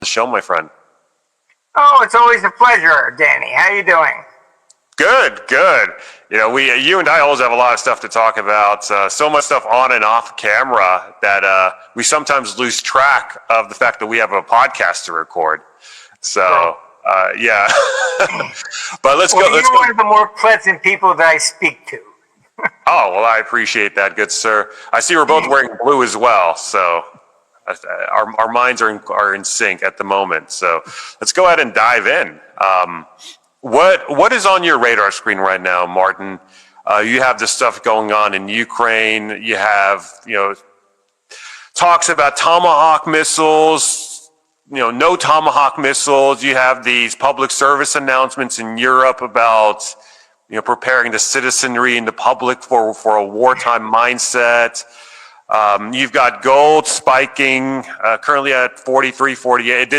The show, my friend. Oh, it's always a pleasure, Danny. How you doing? Good, good. You and I always have a lot of stuff to talk about. So much stuff on and off camera that we sometimes lose track of the fact that we have a podcast to record. So, yeah. But let's go. You're one of the more pleasant people that I speak to. Oh, well, I appreciate that, good sir. I see we're both wearing blue as well, so our minds are in sync at the moment. So let's go ahead and dive in. What is on your radar screen right now, Martin? You have this stuff going on in Ukraine. You have, talks about Tomahawk missiles, no Tomahawk missiles. You have these public service announcements in Europe about, preparing the citizenry and the public for a wartime mindset. You've got gold spiking, currently at 43, 48. It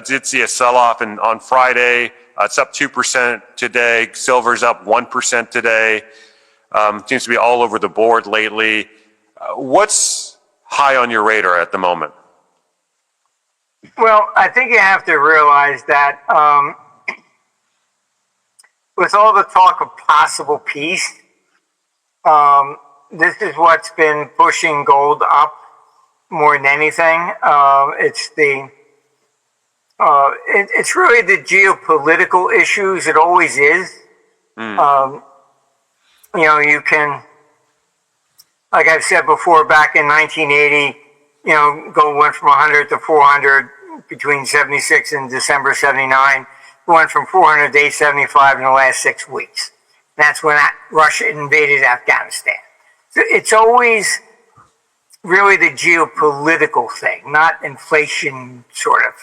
did see a sell-off on Friday. It's up 2% today. Silver's up 1% today. Seems to be all over the board lately. What's high on your radar at the moment? Well, I think you have to realize that with all the talk of possible peace, this is what's been pushing gold up more than anything. It's really the geopolitical issues. It always is. You can, like I've said before, back in 1980, gold went from 100 to 400 between 76 and December 79. It went from 400 to 875 in the last 6 weeks. That's when Russia invaded Afghanistan. So it's always really the geopolitical thing, not inflation sort of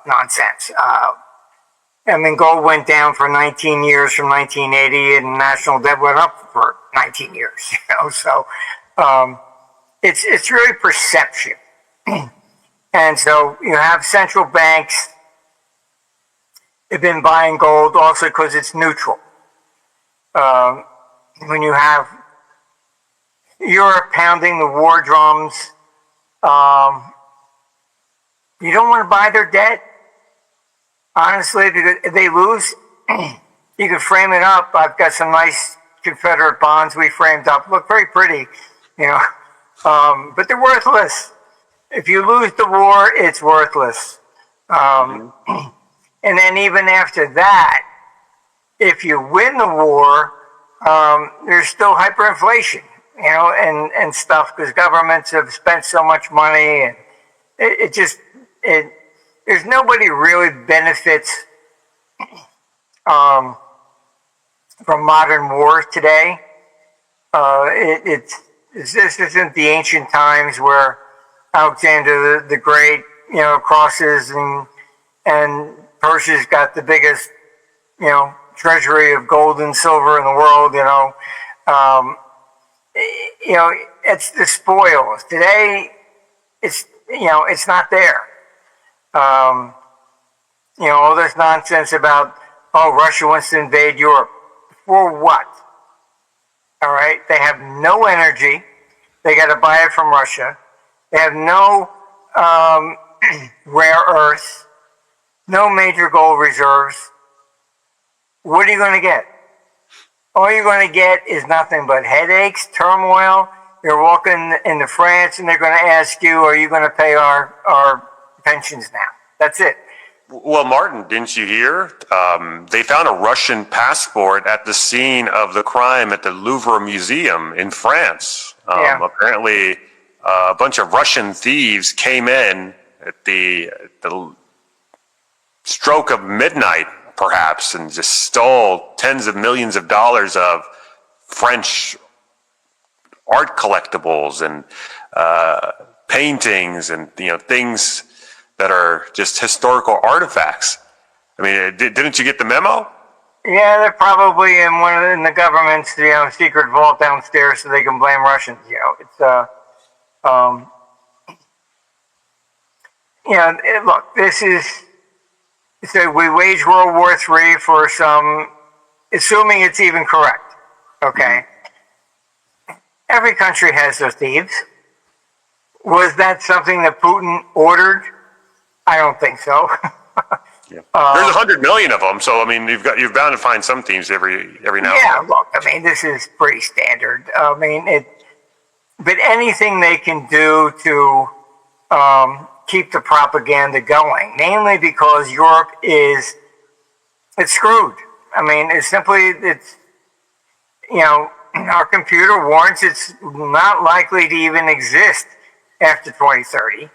nonsense. Gold went down for 19 years from 1980, and national debt went up for 19 years. So it's really perception. And so you have central banks have been buying gold also because it's neutral. When you have Europe pounding the war drums, you don't want to buy their debt. Honestly, because if they lose, you can frame it up. I've got some nice Confederate bonds we framed up. Look very pretty, but they're worthless. If you lose the war, it's worthless. And then even after that, if you win the war, there's still hyperinflation, and stuff, because governments have spent so much money, and there's nobody really benefits from modern wars today. This isn't the ancient times where Alexander the Great, crosses and Persia's got the biggest, treasury of gold and silver in the world. It's the spoils. Today, it's not there. All this nonsense about, Russia wants to invade Europe. For what? All right, they have no energy. They got to buy it from Russia. They have no rare earths, no major gold reserves. What are you going to get? All you're going to get is nothing but headaches, turmoil. You're walking into France and they're going to ask you, are you going to pay our pensions now? That's it. Well, Martin, didn't you hear? They found a Russian passport at the scene of the crime at the Louvre Museum in France. Apparently, a bunch of Russian thieves came in at the stroke of midnight, perhaps, and just stole tens of millions of dollars of French art collectibles and paintings and things that are just historical artifacts. I mean, didn't you get the memo? Yeah, they're probably in the government's secret vault downstairs, so they can blame Russians. Look, this is. So we wage World War III for some, assuming it's even correct. Okay. Every country has their thieves. Was that something that Putin ordered? I don't think so. Yeah. There's 100 million of them, so I mean, you've bound to find some teams every now Yeah, and then. look, I mean, this is pretty standard. I mean, but anything they can do to keep the propaganda going, namely because Europe it's screwed. I mean, our computer warns it's not likely to even exist after 2030.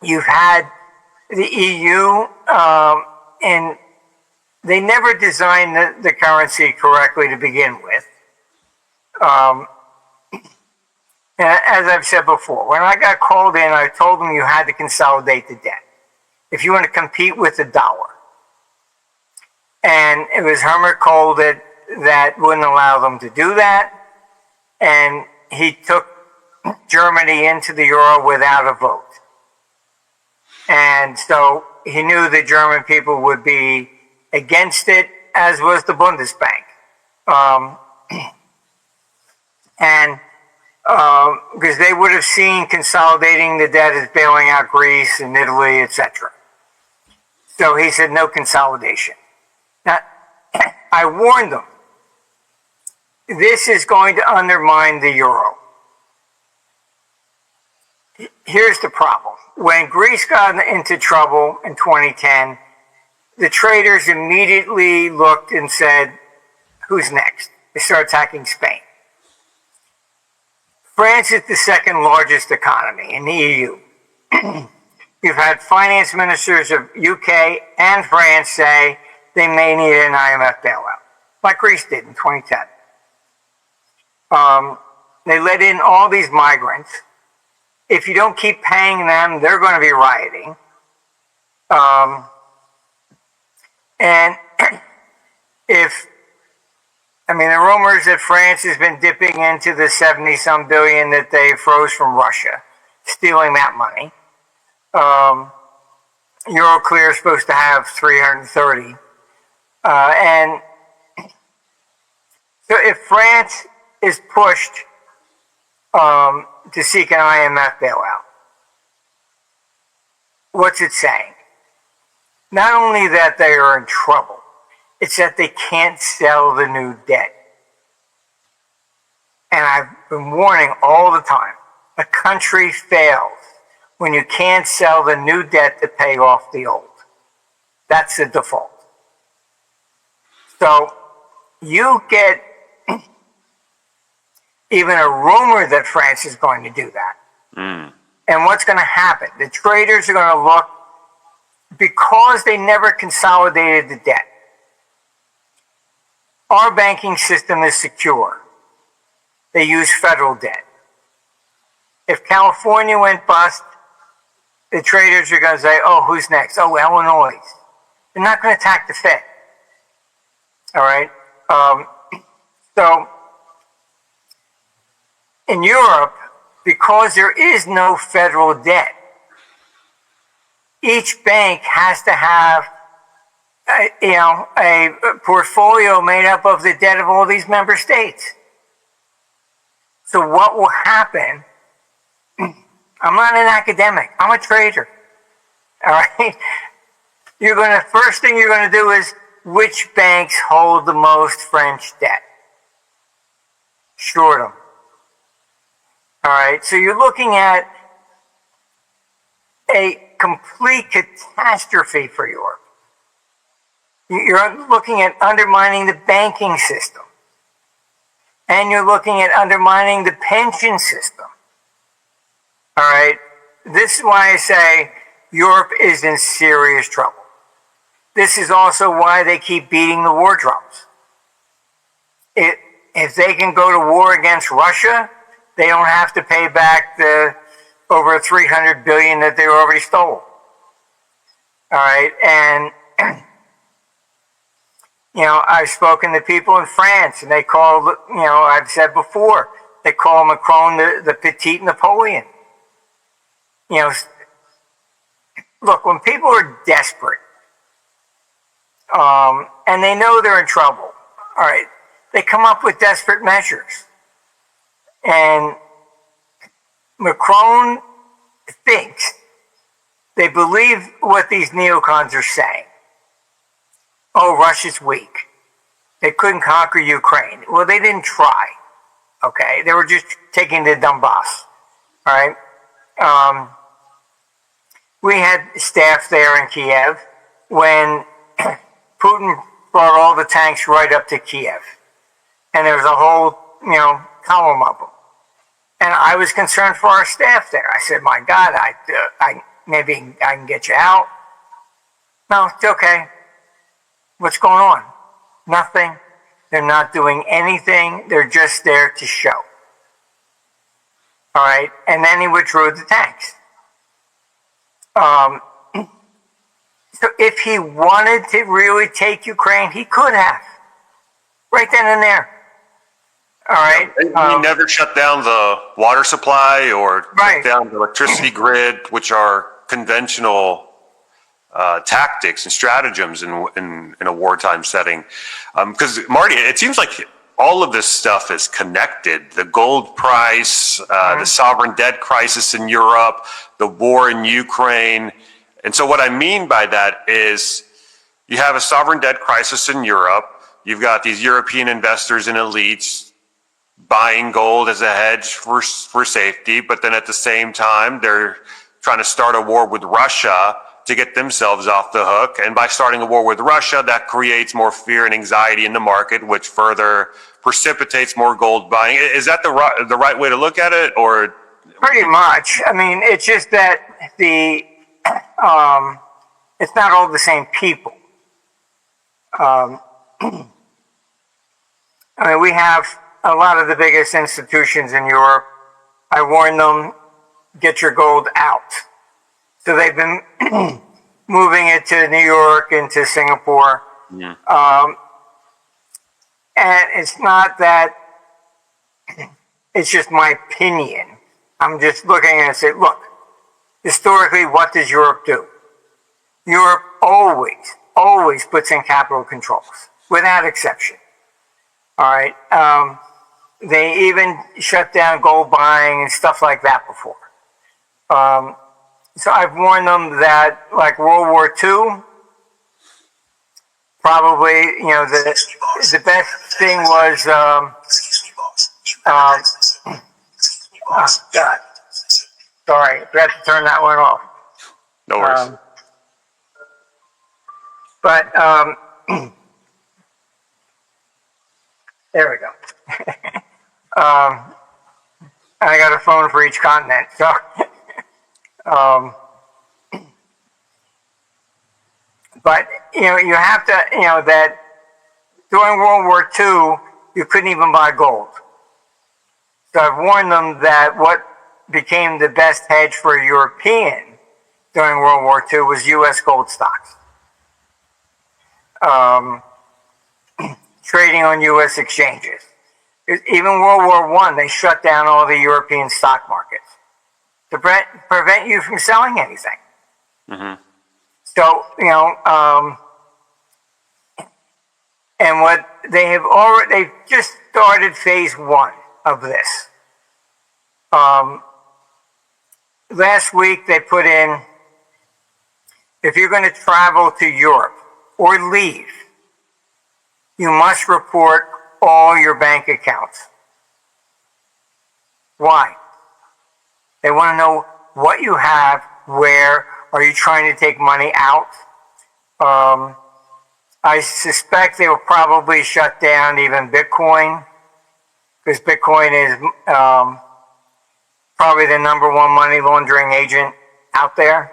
You've had the EU, and they never designed the currency correctly to begin with. And as I've said before, when I got called in, I told them you had to consolidate the debt if you want to compete with the dollar. And it was Helmut Kohl that wouldn't allow them to do that. And he took Germany into the euro without a vote. And so he knew the German people would be against it, as was the Bundesbank. Because they would have seen consolidating the debt as bailing out Greece and Italy, etc. So he said no consolidation. Now, I warned them, this is going to undermine the euro. Here's the problem. When Greece got into trouble in 2010, the traders immediately looked and said, who's next? They started attacking Spain. France is the second largest economy in the EU. You've had finance ministers of UK and France say they may need an IMF bailout, like Greece did in 2010. They let in all these migrants. If you don't keep paying them, they're going to be rioting. The rumors that France has been dipping into the 70-some billion that they froze from Russia, stealing that money. Euroclear is supposed to have 330. And so if France is pushed to seek an IMF bailout, what's it saying? Not only that they are in trouble, it's that they can't sell the new debt. And I've been warning all the time, a country fails when you can't sell the new debt to pay off the old. That's the default. So you get even a rumor that France is going to do that. And what's going to happen? The traders are going to look, because they never consolidated the debt. Our banking system is secure. They use federal debt. If California went bust, the traders are going to say, oh, who's next? Oh, Illinois. They're not going to attack the Fed. All right? So, in Europe, because there is no federal debt, each bank has to have a portfolio made up of the debt of all these member states. So what will happen? I'm not an academic. I'm a trader. All right. First thing you're going to do is, which banks hold the most French debt? Short them. All right. So you're looking at a complete catastrophe for Europe. You're looking at undermining the banking system. And you're looking at undermining the pension system. All right? This is why I say Europe is in serious trouble. This is also why they keep beating the war drums. If they can go to war against Russia, they don't have to pay back the over $300 billion that they already stole. All right? And I've spoken to people in France, and they call, I've said before, they call Macron the petite Napoleon. Look, when people are desperate, and they know they're in trouble, all right, they come up with desperate measures. And Macron thinks they believe what these neocons are saying. Oh, Russia's weak. They couldn't conquer Ukraine. Well, they didn't try. Okay, they were just taking the Donbass. All right. We had staff there in Kiev when Putin brought all the tanks right up to Kiev, and there was a whole, column of them. And I was concerned for our staff there. I said, "My God, maybe I can get you out." No, it's okay. What's going on? Nothing. They're not doing anything. They're just there to show. All right. And then he withdrew the tanks. So if he wanted to really take Ukraine, he could have. Right then and there. All right. He never shut down the water supply or right. shut down the electricity grid, which are conventional tactics and stratagems in a wartime setting. Because Marty, it seems like all of this stuff is connected. The gold price, the sovereign debt crisis in Europe, the war in Ukraine. And so what I mean by that is you have a sovereign debt crisis in Europe. You've got these European investors and elites buying gold as a hedge for safety. But then at the same time, they're trying to start a war with Russia to get themselves off the hook. And by starting a war with Russia, that creates more fear and anxiety in the market, which further precipitates more gold buying. Is that the right way to look at it, or? Pretty much. I mean, it's just that it's not all the same people. I mean, we have a lot of the biggest institutions in Europe. I warn them, get your gold out. So they've been moving it to New York and to Singapore. Yeah. And it's not that, it's just my opinion. I'm just looking and say, look, historically, what does Europe do? Europe always puts in capital controls, without exception. All right. They even shut down gold buying and stuff like that before. So I've warned them that, like World War II, probably, the best thing was, oh, God. Sorry, I forgot to turn that one off. No worries. But, there we go. I got a phone for each continent, so. But, you have to, that during World War II, you couldn't even buy gold. So I've warned them that what became the best hedge for a European during World War II was U.S. gold stocks. Trading on U.S. exchanges. Even World War I, they shut down all the European stock markets to prevent you from selling anything. Mm-hmm. So, and what they've just started phase 1 of this. Last week they put in, if you're going to travel to Europe or leave, you must report all your bank accounts. Why? They want to know what you have, where. Are you trying to take money out? I suspect they will probably shut down even Bitcoin, because Bitcoin is probably the number 1 money laundering agent out there.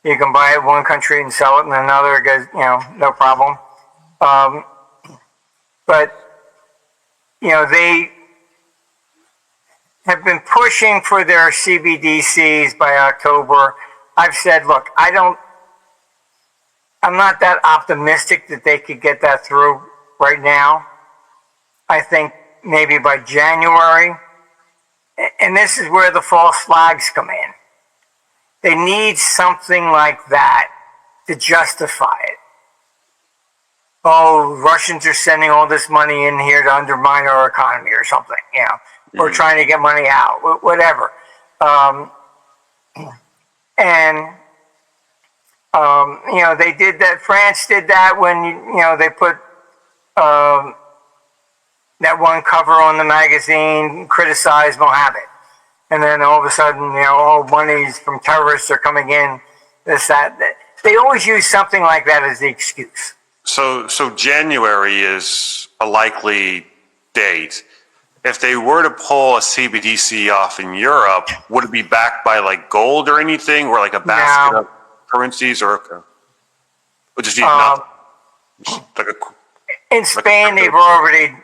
You can buy it in one country and sell it in another, because, no problem. But, they have been pushing for their CBDCs by October. I've said, look, I'm not that optimistic that they could get that through right now. I think maybe by January. And this is where the false flags come in. They need something like that to justify it. Oh, Russians are sending all this money in here to undermine our economy or something, We're trying to get money out, whatever. And They did that. France did that when they put that one cover on the magazine, criticized Mohammed, and then all of a sudden, all monies from terrorists are coming in. This, that. They always use something like that as the excuse. So January is a likely date. If they were to pull a CBDC off in Europe, would it be backed by like gold or anything, or like a basket of currencies, or just nothing? Just like in Spain, they've already,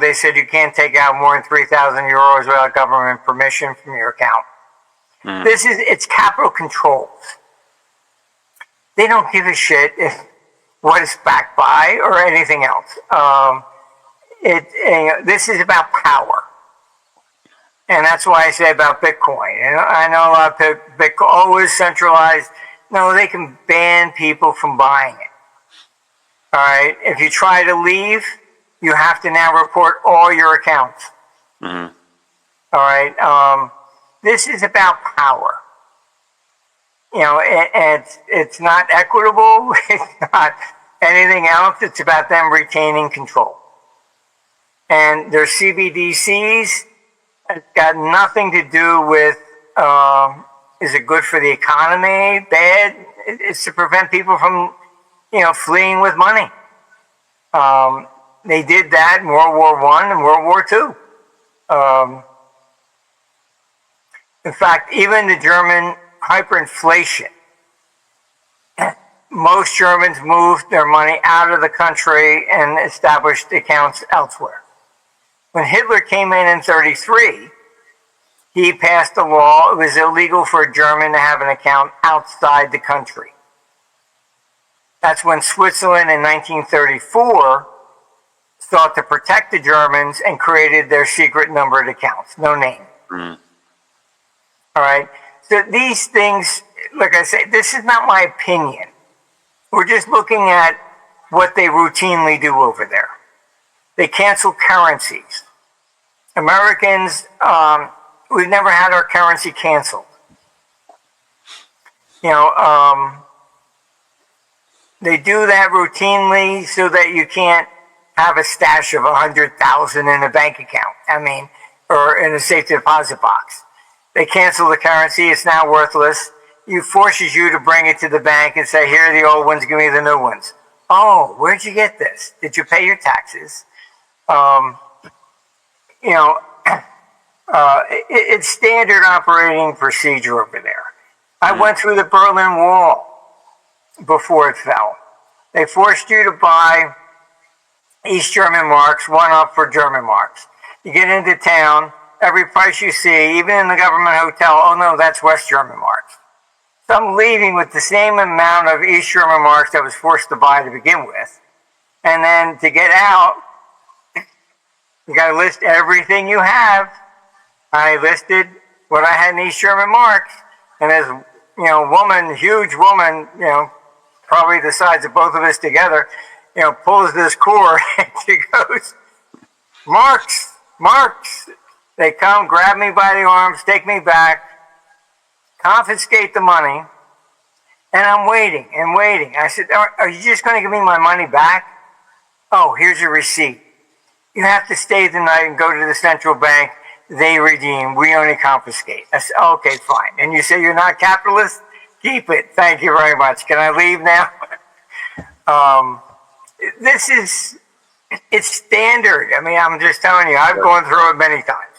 they said you can't take out more than 3,000 euros without government permission from your account. It's capital controls. They don't give a shit if what it's backed by or anything else. This is about power. And that's why I say about Bitcoin. I know a lot of people, Bitcoin always centralized. No, they can ban people from buying it. All right. If you try to leave, you have to now report all your accounts. All right. This is about power. It's not equitable. It's not anything else. It's about them retaining control. And their CBDCs has got nothing to do with is it good for the economy, bad? It's to prevent people from, fleeing with money. They did that in World War I and World War II. In fact, even the German hyperinflation, most Germans moved their money out of the country and established accounts elsewhere. When Hitler came in 1933, he passed a law. It was illegal for a German to have an account outside the country. That's when Switzerland in 1934 sought to protect the Germans and created their secret numbered accounts, no name. All right. So these things, like I say, this is not my opinion. We're just looking at what they routinely do over there. They cancel currencies. Americans, we've never had our currency canceled. They do that routinely so that you can't have a stash of 100,000 in a bank account. Or in a safe deposit box. They cancel the currency. It's now worthless. It forces you to bring it to the bank and say, here are the old ones. Give me the new ones. Oh, where'd you get this? Did you pay your taxes? It's standard operating procedure over there. I went through the Berlin Wall before it fell. They forced you to buy East German marks, one up for German marks. You get into town, every price you see, even in the government hotel, oh no, that's West German marks. So I'm leaving with the same amount of East German marks I was forced to buy to begin with. And then to get out, you got to list everything you have. I listed what I had in East German marks. And this, woman, huge woman, probably the size of both of us together, pulls this cord and she goes, Marks. They come, grab me by the arms, take me back, confiscate the money, and I'm waiting and waiting. I said, are you just going to give me my money back? Oh, here's your receipt. You have to stay the night and go to the central bank. They redeem. We only confiscate. I said, okay, fine. And you say you're not capitalist? Keep it. Thank you very much. Can I leave now? It's standard. I'm just telling you, I've gone through it many times.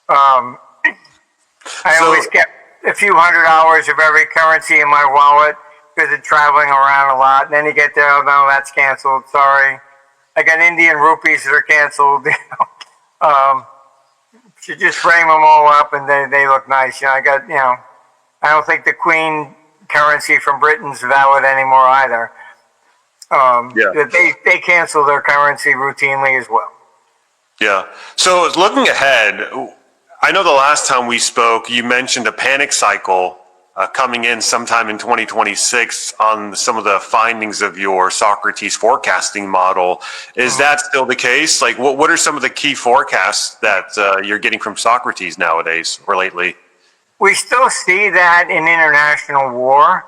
I always kept a few $100s of every currency in my wallet because of traveling around a lot. And then you get there, oh no, that's canceled. Sorry. I got Indian rupees that are canceled. You just frame them all up and they look nice. I don't think the Queen currency from Britain's valid anymore either. They cancel their currency routinely as well. Yeah. So looking ahead, I know the last time we spoke, you mentioned a panic cycle coming in sometime in 2026 on some of the findings of your Socrates forecasting model. Is that still the case? Like, what are some of the key forecasts that you're getting from Socrates nowadays or lately? We still see that in international war.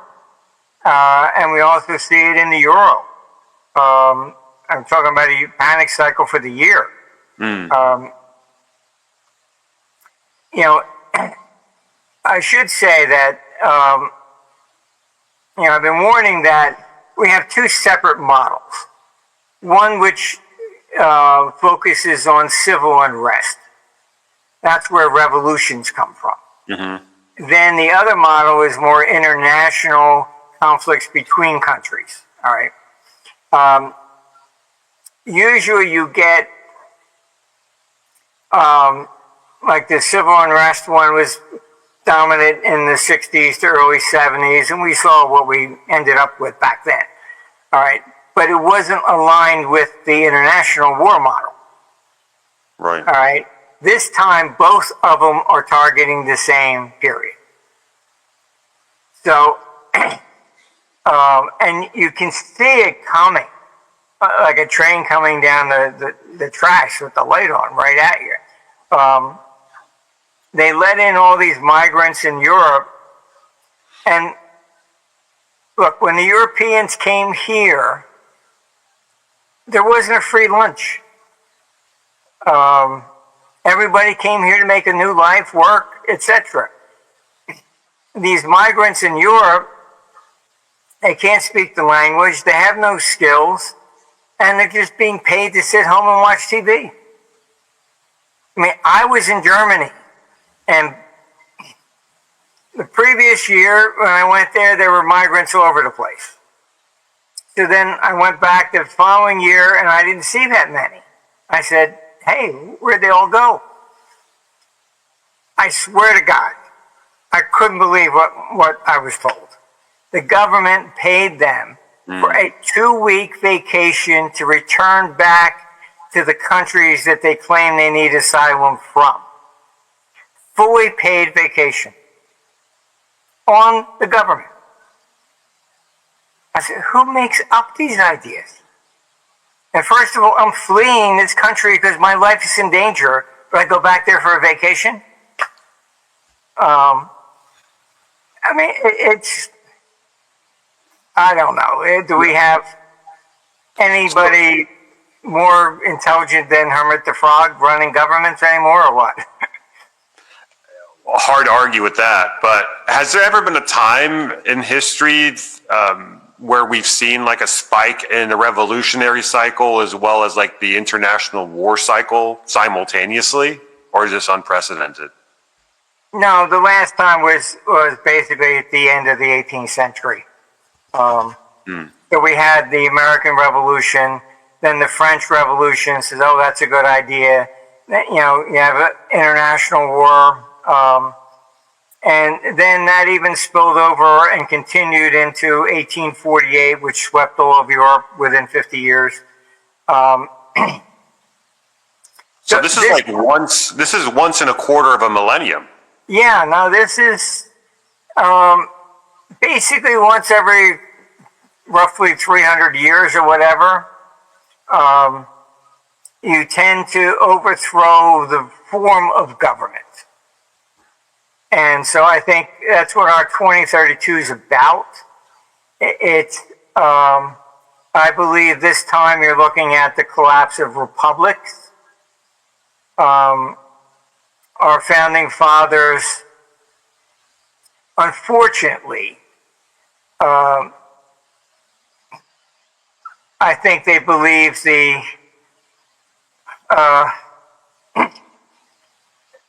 and we also see it in the euro. I'm talking about a panic cycle for the year. You know, I should say that, I've been warning that we have two separate models. One which focuses on civil unrest. That's where revolutions come from. Then the other model is more international conflicts between countries. All right. Usually you get, like the civil unrest one was dominant in the 60s to early 70s, and we saw what we ended up with back then. All right. But it wasn't aligned with the international war model. Right. All right. This time, both of them are targeting the same period. So, and you can see it coming, like a train coming down the tracks with the light on right at you. They let in all these migrants in Europe. And look, when the Europeans came here, there wasn't a free lunch. Everybody came here to make a new life, work, etc. These migrants in Europe, they can't speak the language, they have no skills, and they're just being paid to sit home and watch TV. I mean, I was in Germany, and the previous year when I went there were migrants all over the place. So then I went back the following year, and I didn't see that many. I said, hey, where'd they all go? I swear to God, I couldn't believe what I was told. The government paid them for a 2-week vacation to return back to the countries that they claim they need asylum from. Fully paid vacation on the government. I said, who makes up these ideas? And first of all, I'm fleeing this country because my life is in danger, but I go back there for a vacation? I mean, it's, I don't know. Do we have anybody more intelligent than Hermit the Frog running governments anymore, or what? Hard to argue with that, but has there ever been a time in history where we've seen like a spike in the revolutionary cycle as well as like the international war cycle simultaneously, or is this unprecedented? No, the last time was basically at the end of the 18th century. So we had the American Revolution, then the French Revolution says, oh, that's a good idea. Then, you have an international war. And then that even spilled over and continued into 1848, which swept all of Europe within 50 years. So this is like once in a quarter of a millennium. Yeah, no, this is basically once every roughly 300 years or whatever. You tend to overthrow the form of government. And so I think that's what our 2032 is about. It's, I believe this time you're looking at the collapse of republics. Our founding fathers, unfortunately, I think they believe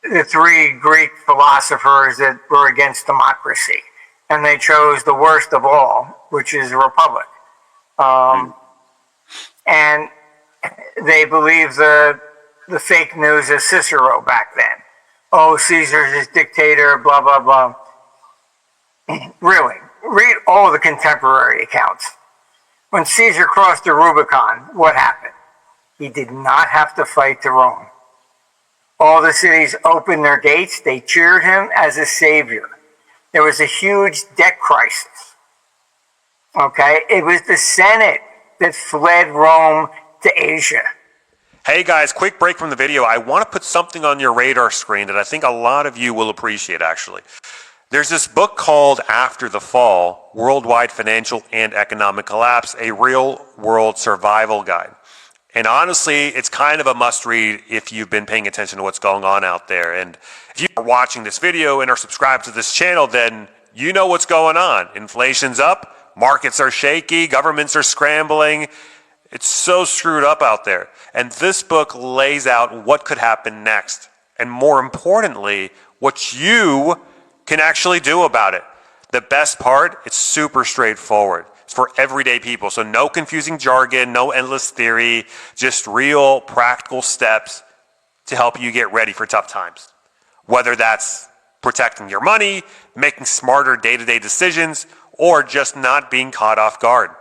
the three Greek philosophers that were against democracy, and they chose the worst of all, which is a republic. And they believe the fake news of Cicero back then. Oh, Caesar's his dictator, blah, blah, blah. Really, read all the contemporary accounts. When Caesar crossed the Rubicon, what happened? He did not have to fight to Rome. All the cities opened their gates. They cheered him as a savior. There was a huge debt crisis. Okay? It was the Senate that fled Rome to Asia. Hey guys, quick break from the video. I want to put something on your radar screen that I think a lot of you will appreciate, actually. There's this book called After the Fall, Worldwide Financial and Economic Collapse, a real-world survival guide. And honestly, it's kind of a must-read if you've been paying attention to what's going on out there. And if you are watching this video and are subscribed to this channel, then you know what's going on. Inflation's up, markets are shaky, governments are scrambling. It's so screwed up out there. And this book lays out what could happen next. And more importantly, what you can actually do about it. The best part, it's super straightforward. It's for everyday people. So no confusing jargon, no endless theory, just real practical steps to help you get ready for tough times. Whether that's protecting your money, making smarter day-to-day decisions, or just not being caught off guard.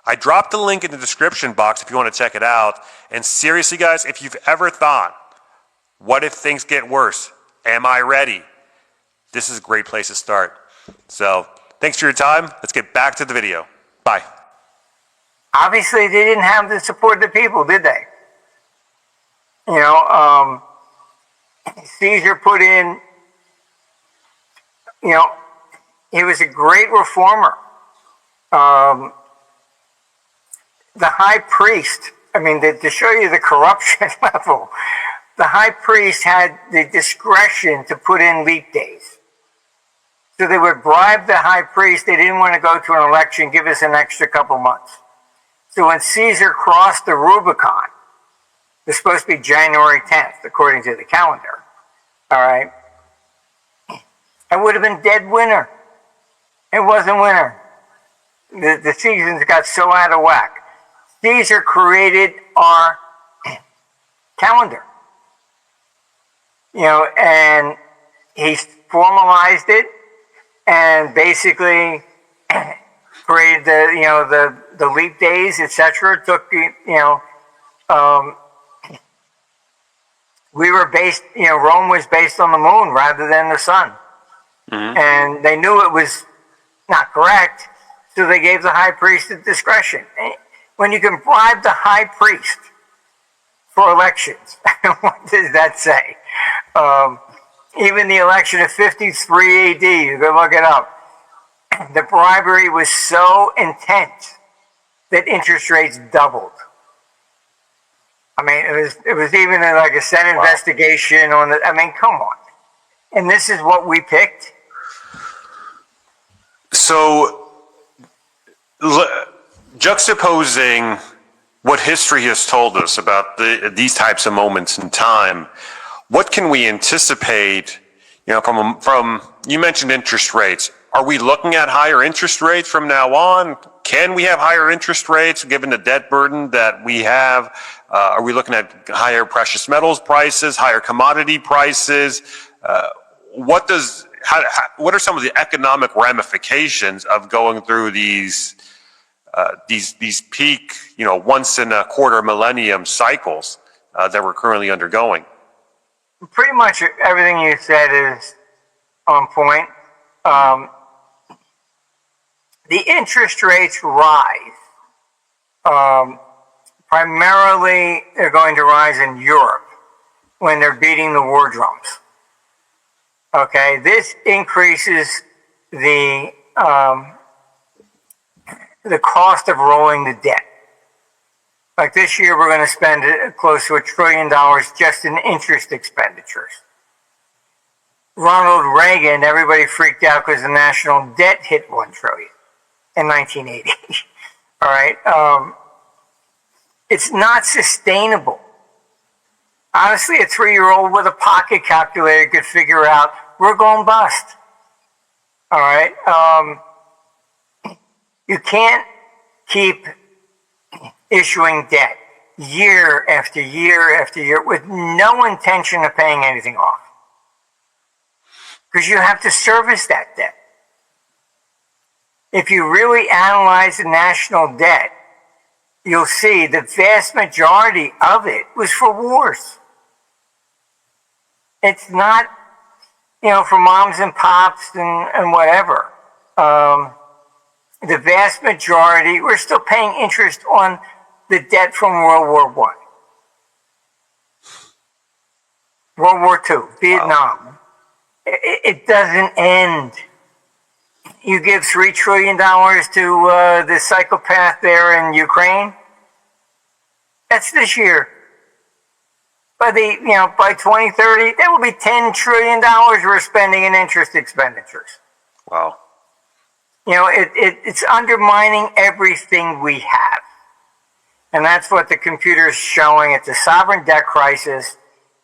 I dropped the link in the description box if you want to check it out. And seriously, guys, if you've ever thought, what if things get worse? Am I ready? This is a great place to start. So thanks for your time. Let's get back to the video. Bye. Obviously, they didn't have the support of the people, did they? You know, Caesar put in, you know, he was a great reformer. The high priest, I mean, to show you the corruption level, the high priest had the discretion to put in leap days. So they would bribe the high priest. They didn't want to go to an election, give us an extra couple months. So when Caesar crossed the Rubicon, it was supposed to be January 10th, according to the calendar. All right. It would have been dead winter. It wasn't winter. The seasons got so out of whack. Caesar created our calendar. You know, and he formalized it. And basically created the leap days, etc. Took we were based, Rome was based on the moon rather than the sun, and they knew it was not correct, so they gave the high priest the discretion. When you can bribe the high priest for elections, what does that say? Even the election of 53 AD, you can look it up. The bribery was so intense that interest rates doubled. I mean, it was even like a Senate investigation on the. I mean, come on. And this is what we picked. So, juxtaposing what history has told us about these types of moments in time. What can we anticipate, from you mentioned interest rates. Are we looking at higher interest rates from now on? Can we have higher interest rates given the debt burden that we have? Are we looking at higher precious metals prices, higher commodity prices? What are some of the economic ramifications of going through these peak, once in a quarter millennium cycles that we're currently undergoing? Pretty much everything you said is on point. The interest rates rise. Primarily, they're going to rise in Europe when they're beating the war drums. Okay, this increases the cost of rolling the debt. Like this year, we're going to spend close to $1 trillion just in interest expenditures. Ronald Reagan, everybody freaked out because the national debt hit $1 trillion in 1980. All right, it's not sustainable. Honestly, a 3-year-old with a pocket calculator could figure out we're going bust. All right, you can't keep issuing debt year after year after year with no intention of paying anything off. Because you have to service that debt. If you really analyze the national debt, you'll see the vast majority of it was for wars. It's not, for moms and pops and whatever. The vast majority, we're still paying interest on the debt from World War I, World War II, Vietnam. it doesn't end. You give $3 trillion to the psychopath there in Ukraine. That's this year. By by 2030, that will be $10 trillion we're spending in interest expenditures. Wow. It's undermining everything we have. And that's what the computer is showing. It's a sovereign debt crisis.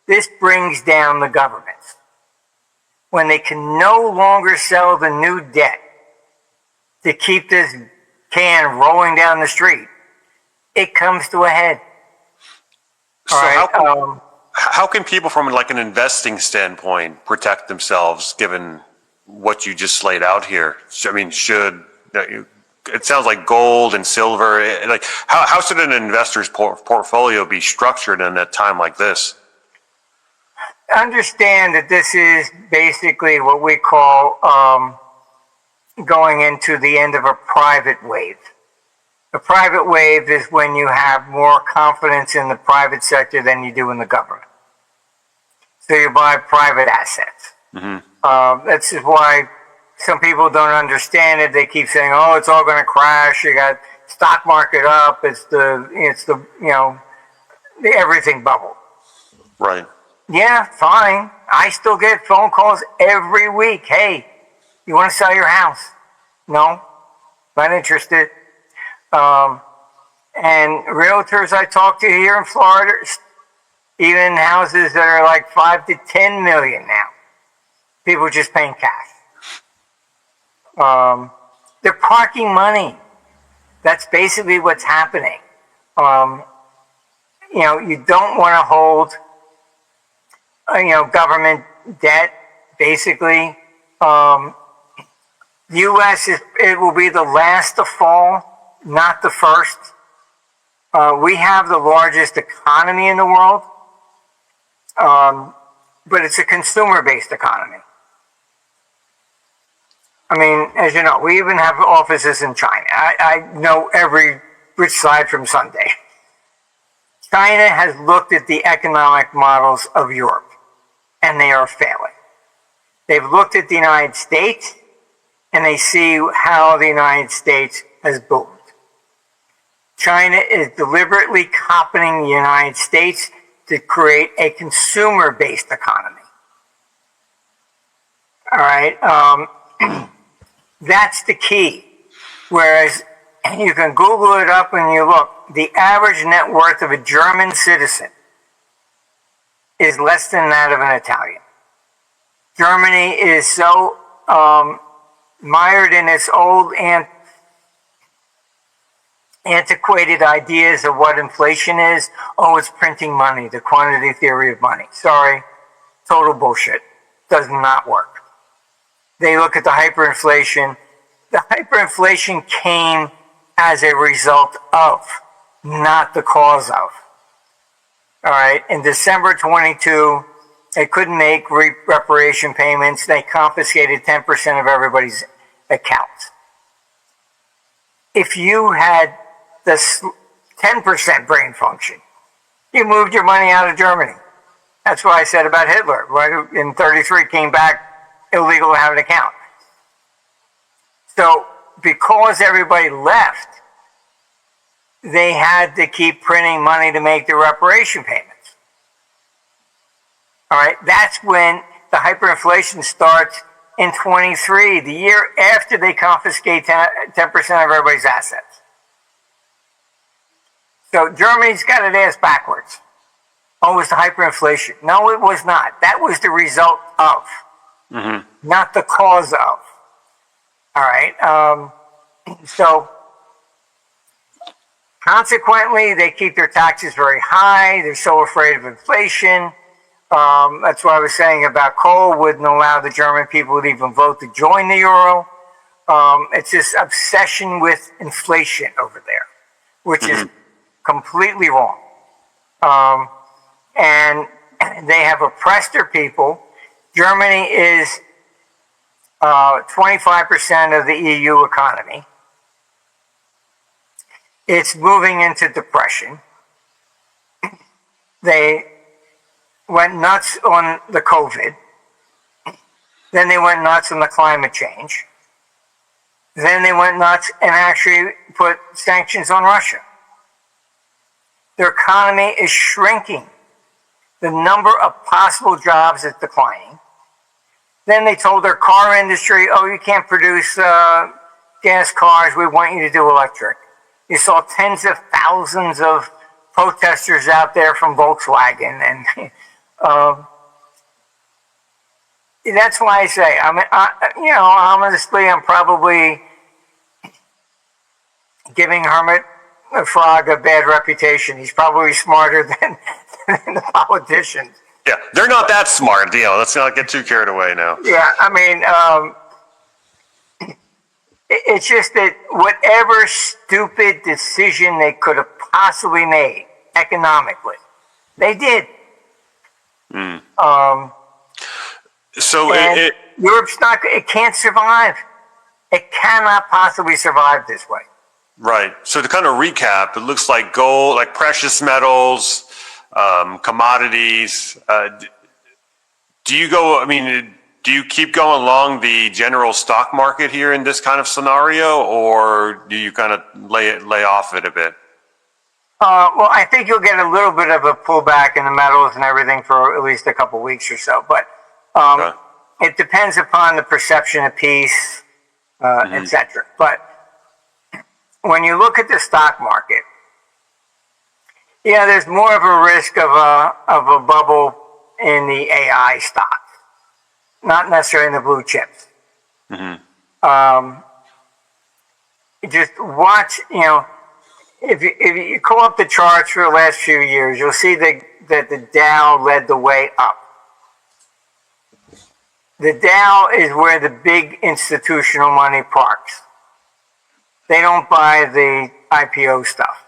This brings down the governments. When they can no longer sell the new debt to keep this can rolling down the street, it comes to a head. So how can people from like an investing standpoint protect themselves given what you just laid out here? I mean, it sounds like gold and silver, like how should an investor's portfolio be structured in a time like this? Understand that this is basically what we call going into the end of a private wave. A private wave is when you have more confidence in the private sector than you do in the government. So you buy private assets. Mm-hmm. That's just why some people don't understand it. They keep saying, "Oh, it's all going to crash. You got stock market up. It's the the everything bubble." Right. Yeah, fine. I still get phone calls every week. Hey, you want to sell your house? No, not interested. And realtors I talk to here in Florida, even houses that are like 5 to 10 million now, people just paying cash. They're parking money. That's basically what's happening. You don't want to hold government debt, basically. U.S. it will be the last to fall, not the first. We have the largest economy in the world, but it's a consumer-based economy. I mean, as you know, we even have offices in China. I know every which side from Sunday. China has looked at the economic models of Europe, and they are failing. They've looked at the United States, and they see how the United States has boomed. China is deliberately copying the United States to create a consumer-based economy. All right, that's the key. Whereas you can Google it up and you look, the average net worth of a German citizen is less than that of an Italian. Germany is so mired in its old antiquated ideas of what inflation is. Oh, it's printing money, the quantity theory of money. Sorry, total bullshit. Does not work. They look at the hyperinflation. The hyperinflation came as a result of, not the cause of. All right, in December 22, they couldn't make reparation payments. They confiscated 10% of everybody's accounts. If you had this 10% brain function, you moved your money out of Germany. That's what I said about Hitler. Right in 33, came back illegal to have an account. So because everybody left, they had to keep printing money to make the reparation payments. All right, that's when the hyperinflation starts in 23, the year after they confiscate 10% of everybody's assets. So Germany's got its ass backwards. Oh, it was the hyperinflation. No, it was not. That was the result of, not the cause of. All right, so consequently, they keep their taxes very high. They're so afraid of inflation. That's what I was saying about coal wouldn't allow the German people to even vote to join the euro. It's this obsession with inflation over there, which is completely wrong. And they have oppressed their people. Germany is 25% of the EU economy. It's moving into depression. They went nuts on the COVID. Then they went nuts on the climate change. Then they went nuts and actually put sanctions on Russia. Their economy is shrinking. The number of possible jobs is declining. Then they told their car industry, oh, you can't produce gas cars, we want you to do electric. You saw tens of thousands of protesters out there from Volkswagen. And that's why I say, honestly, I'm probably giving Hermit Frog a bad reputation. He's probably smarter than the politicians. Yeah, they're not that smart, let's not get too carried away now. Yeah, I mean, it's just that whatever stupid decision they could have possibly made economically, they did. So Europe's not, it can't survive. It cannot possibly survive this way. Right. So to kind of recap, it looks like gold, like precious metals, commodities. Do you keep going along the general stock market here in this kind of scenario, or do you kind of lay off it a bit? Well, I think you'll get a little bit of a pullback in the metals and everything for at least a couple weeks or so, but it depends upon the perception of peace, etc. But when you look at the stock market, yeah, there's more of a risk of a bubble in the AI stocks, not necessarily in the blue chips. Just watch, if you call up the charts for the last few years, you'll see that the Dow led the way up. The Dow is where the big institutional money parks. They don't buy the IPO stuff.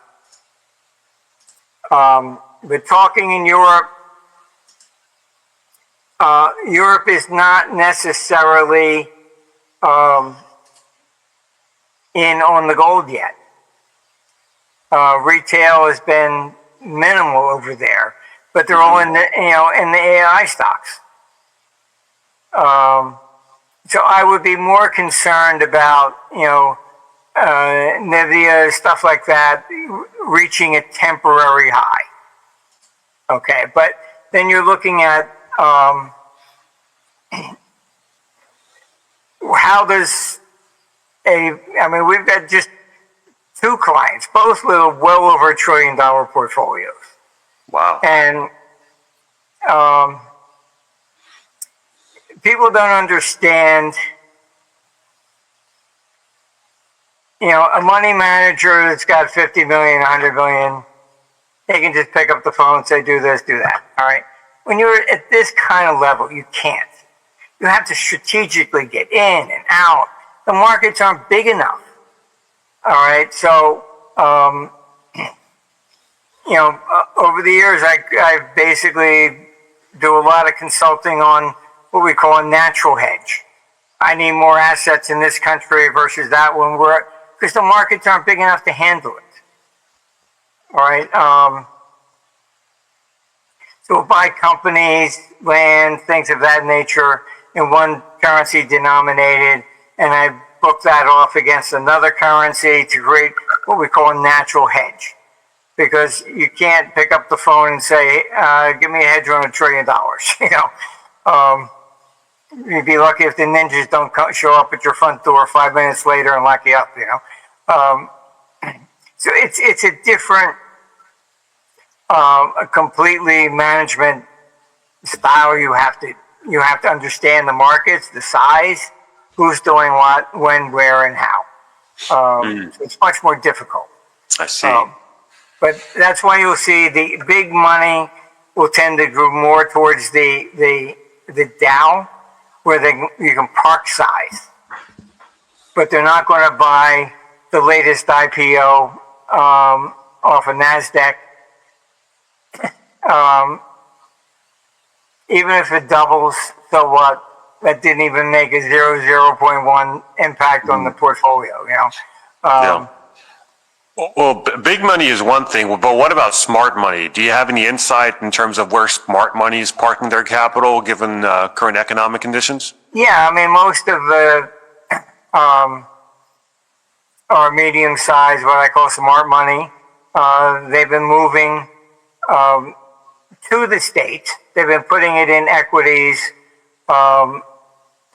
But talking in Europe, Europe is not necessarily in on the gold yet. Retail has been minimal over there, but they're all in the AI stocks. So I would be more concerned about Nvidia, stuff like that, reaching a temporary high. Okay, but then you're looking at how does we've got just two clients, both with well over $1 trillion portfolios. Wow. And people don't understand, a money manager that's got 50 million, 100 million, they can just pick up the phone and say, do this, do that. All right. When you're at this kind of level, you can't. You have to strategically get in and out. The markets aren't big enough. All right. So, over the years, I basically do a lot of consulting on what we call a natural hedge. I need more assets in this country versus that one, because the markets aren't big enough to handle it. All right. So we'll buy companies, land, things of that nature in one currency denominated, and I book that off against another currency to create what we call a natural hedge. Because you can't pick up the phone and say, give me a hedge on $1 trillion. You'd be lucky if the ninjas don't show up at your front door 5 minutes later and lock you up. So it's a different, a completely management style. You have to understand the markets, the size, who's doing what, when, where, and how. So it's much more difficult. I see. But that's why you'll see the big money will tend to go more towards the Dow, where you can park size. But they're not going to buy the latest IPO off of NASDAQ. Even if it doubles, so what? That didn't even make a 0.1 impact on the portfolio, Yeah. Well, big money is one thing, but what about smart money? Do you have any insight in terms of where smart money is parking their capital given current economic conditions? Yeah, I mean, most of the are medium-sized, what I call smart money. They've been moving to the states. They've been putting it in equities, even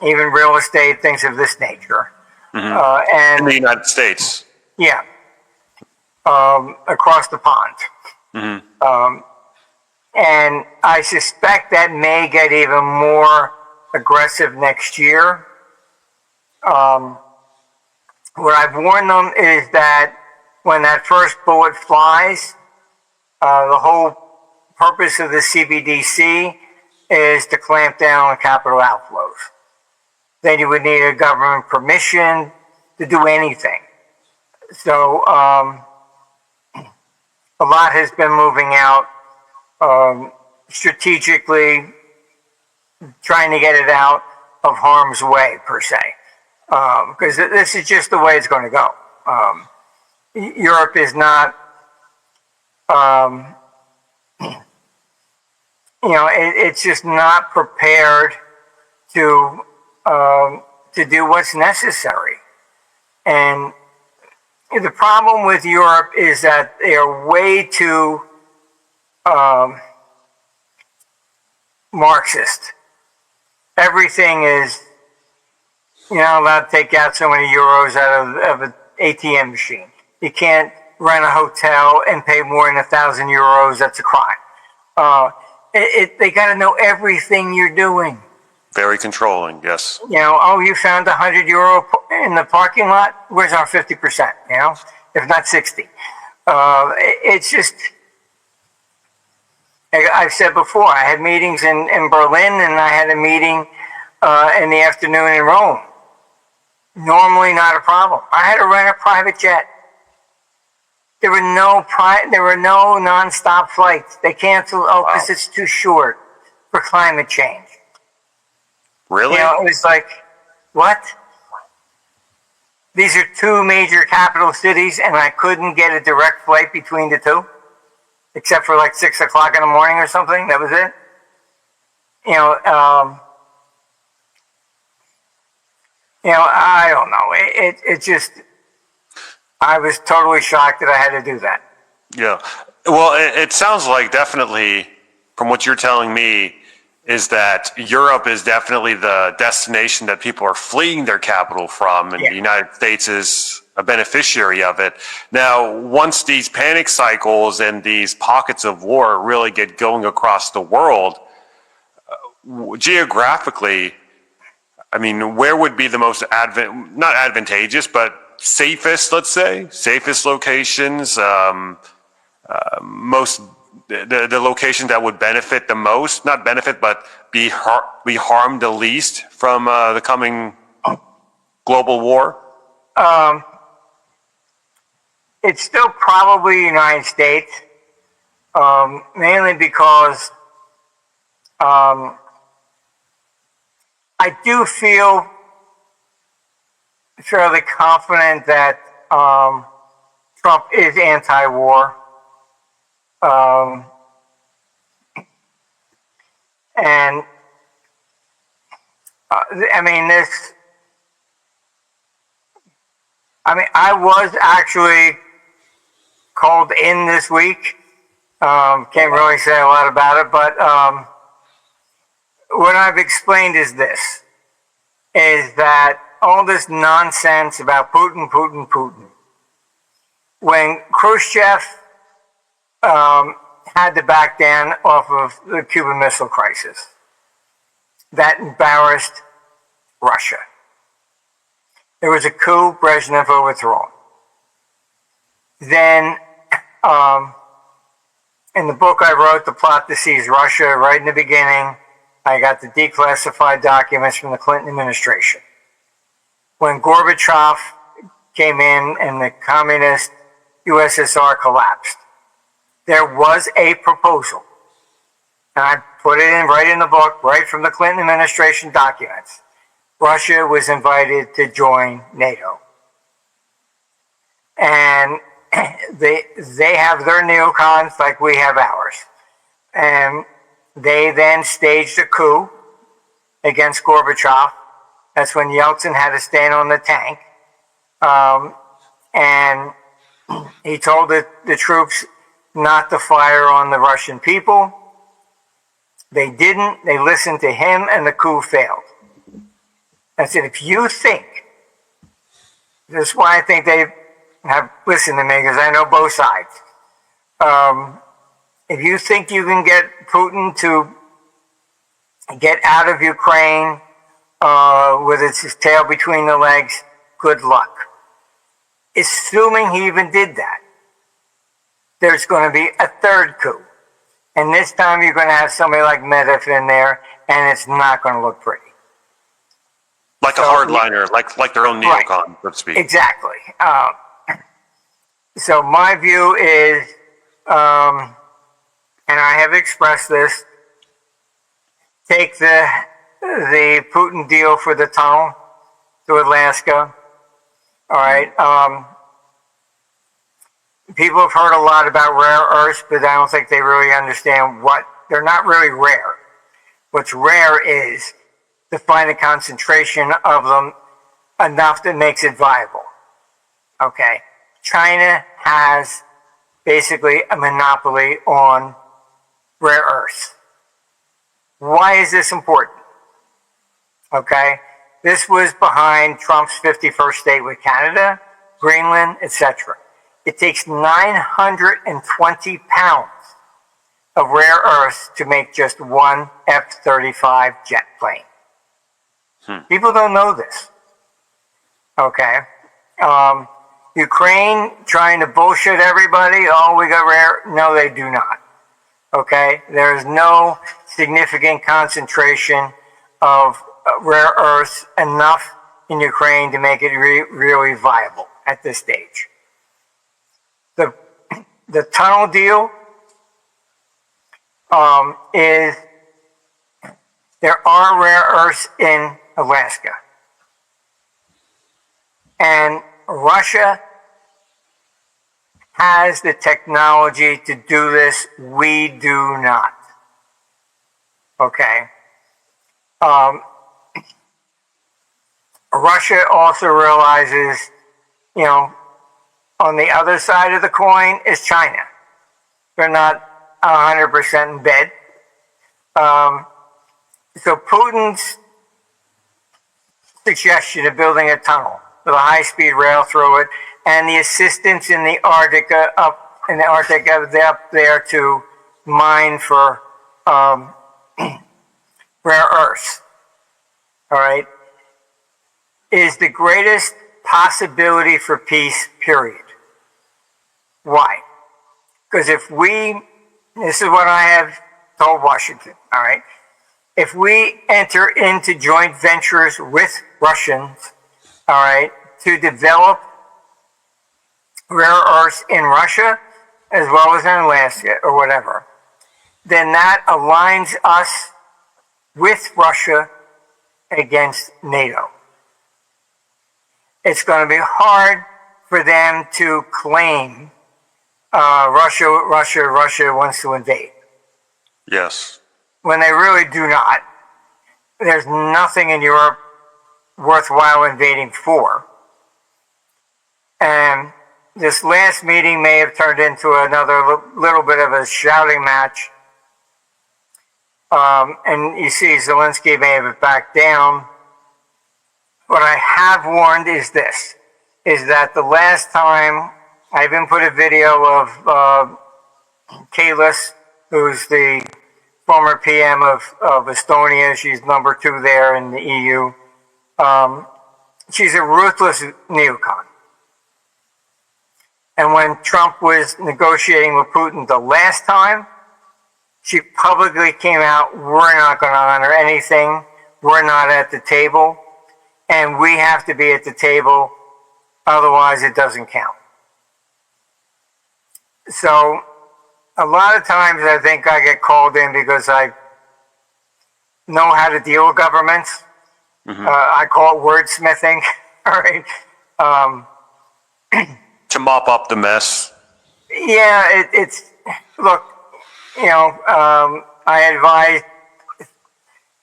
real estate, things of this nature. In the United States. Yeah, across the pond. And I suspect that may get even more aggressive next year. What I've warned them is that when that first bullet flies, the whole purpose of the CBDC is to clamp down on capital outflows. Then you would need a government permission to do anything. So a lot has been moving out strategically, trying to get it out of harm's way, per se. Because this is just the way it's going to go. Europe is not, it's just not prepared to do what's necessary. And the problem with Europe is that they are way too Marxist. Everything is, you're not allowed to take out so many euros out of an ATM machine. You can't rent a hotel and pay more than 1,000 euros. That's a crime. They got to know everything you're doing. Very controlling, yes. Oh, you found €100 in the parking lot? Where's our 50%? If not 60. It's just, I've said before, I had meetings in Berlin, and I had a meeting in the afternoon in Rome. Normally not a problem. I had to rent a private jet. There were no non-stop flights. They canceled because it's too short for climate change. Really? It was like, what? These are two major capital cities, and I couldn't get a direct flight between the two, except for like 6 o'clock in the morning or something. That was it. I don't know. It just, I was totally shocked that I had to do that. Yeah. Well, it sounds like definitely, from what you're telling me, is that Europe is definitely the destination that people are fleeing their capital from, and the United States is a beneficiary of it. Now, once these panic cycles and these pockets of war really get going across the world, geographically, I mean, where would be the most not advantageous, but safest, let's say, safest locations, most the location that would benefit the most, not benefit, but be harmed the least from the coming global war? It's still probably United States, mainly because I do feel fairly confident that Trump is anti-war. And I was actually called in this week. Can't really say a lot about it, but what I've explained is this, is that all this nonsense about Putin. When Khrushchev had to back down off of the Cuban Missile Crisis, that embarrassed Russia. There was a coup, Brezhnev overthrown. Then, in the book I wrote, The Plot to Seize Russia, right in the beginning, I got the declassified documents from the Clinton administration. When Gorbachev came in and the communist USSR collapsed, there was a proposal. And I put it in right in the book, right from the Clinton administration documents. Russia was invited to join NATO. And they have their neocons like we have ours. And they then staged a coup against Gorbachev That's when Yeltsin had to stand on the tank. And he told the troops not to fire on the Russian people. They didn't. They listened to him, and the coup failed. I said, if you think, this is why I think they have listened to me, because I know both sides. If you think you can get Putin to get out of Ukraine with its tail between the legs, good luck. Assuming he even did that, there's going to be a third coup. And this time you're going to have somebody like Medvedev in there, and it's not going to look pretty. Like a hardliner, like their own neocon, right, so to speak. Exactly. So my view is, and I have expressed this, take the Putin deal for the tunnel to Alaska. All right. People have heard a lot about rare earths, but I don't think they really understand they're not really rare. What's rare is to find a concentration of them enough that makes it viable. Okay. China has basically a monopoly on rare earths. Why is this important? Okay. This was behind Trump's 51st state with Canada, Greenland, etc. It takes 920 pounds of rare earths to make just one F-35 jet plane. People don't know this. Okay. Ukraine trying to bullshit everybody. Oh, we got rare. No, they do not. Okay. There is no significant concentration of rare earths enough in Ukraine to make it really viable at this stage. The tunnel deal is there are rare earths in Alaska. And Russia has the technology to do this. We do not. Okay. Russia also realizes, on the other side of the coin is China. They're not 100% in bed. So Putin's suggestion of building a tunnel with a high-speed rail through it, and the assistance in the Arctic up there to mine for rare earths, all right, is the greatest possibility for peace, period. Why? Because this is what I have told Washington, all right, if we enter into joint ventures with Russians, all right, to develop rare earths in Russia as well as in Alaska or whatever, then that aligns us with Russia against NATO. It's going to be hard for them to claim Russia wants to invade. Yes. When they really do not. There's nothing in Europe worthwhile invading for. And this last meeting may have turned into another little bit of a shouting match. And you see Zelensky may have backed down. What I have warned is this, is that the last time, I even put a video of Kalis, who's the former PM of Estonia. She's number 2 there in the EU. She's a ruthless neocon. And when Trump was negotiating with Putin the last time, she publicly came out, we're not going to honor anything. We're not at the table. And we have to be at the table, otherwise it doesn't count. So a lot of times I think I get called in because I know how to deal with governments. I call it wordsmithing. All right. To mop up the mess. Yeah, look, I advise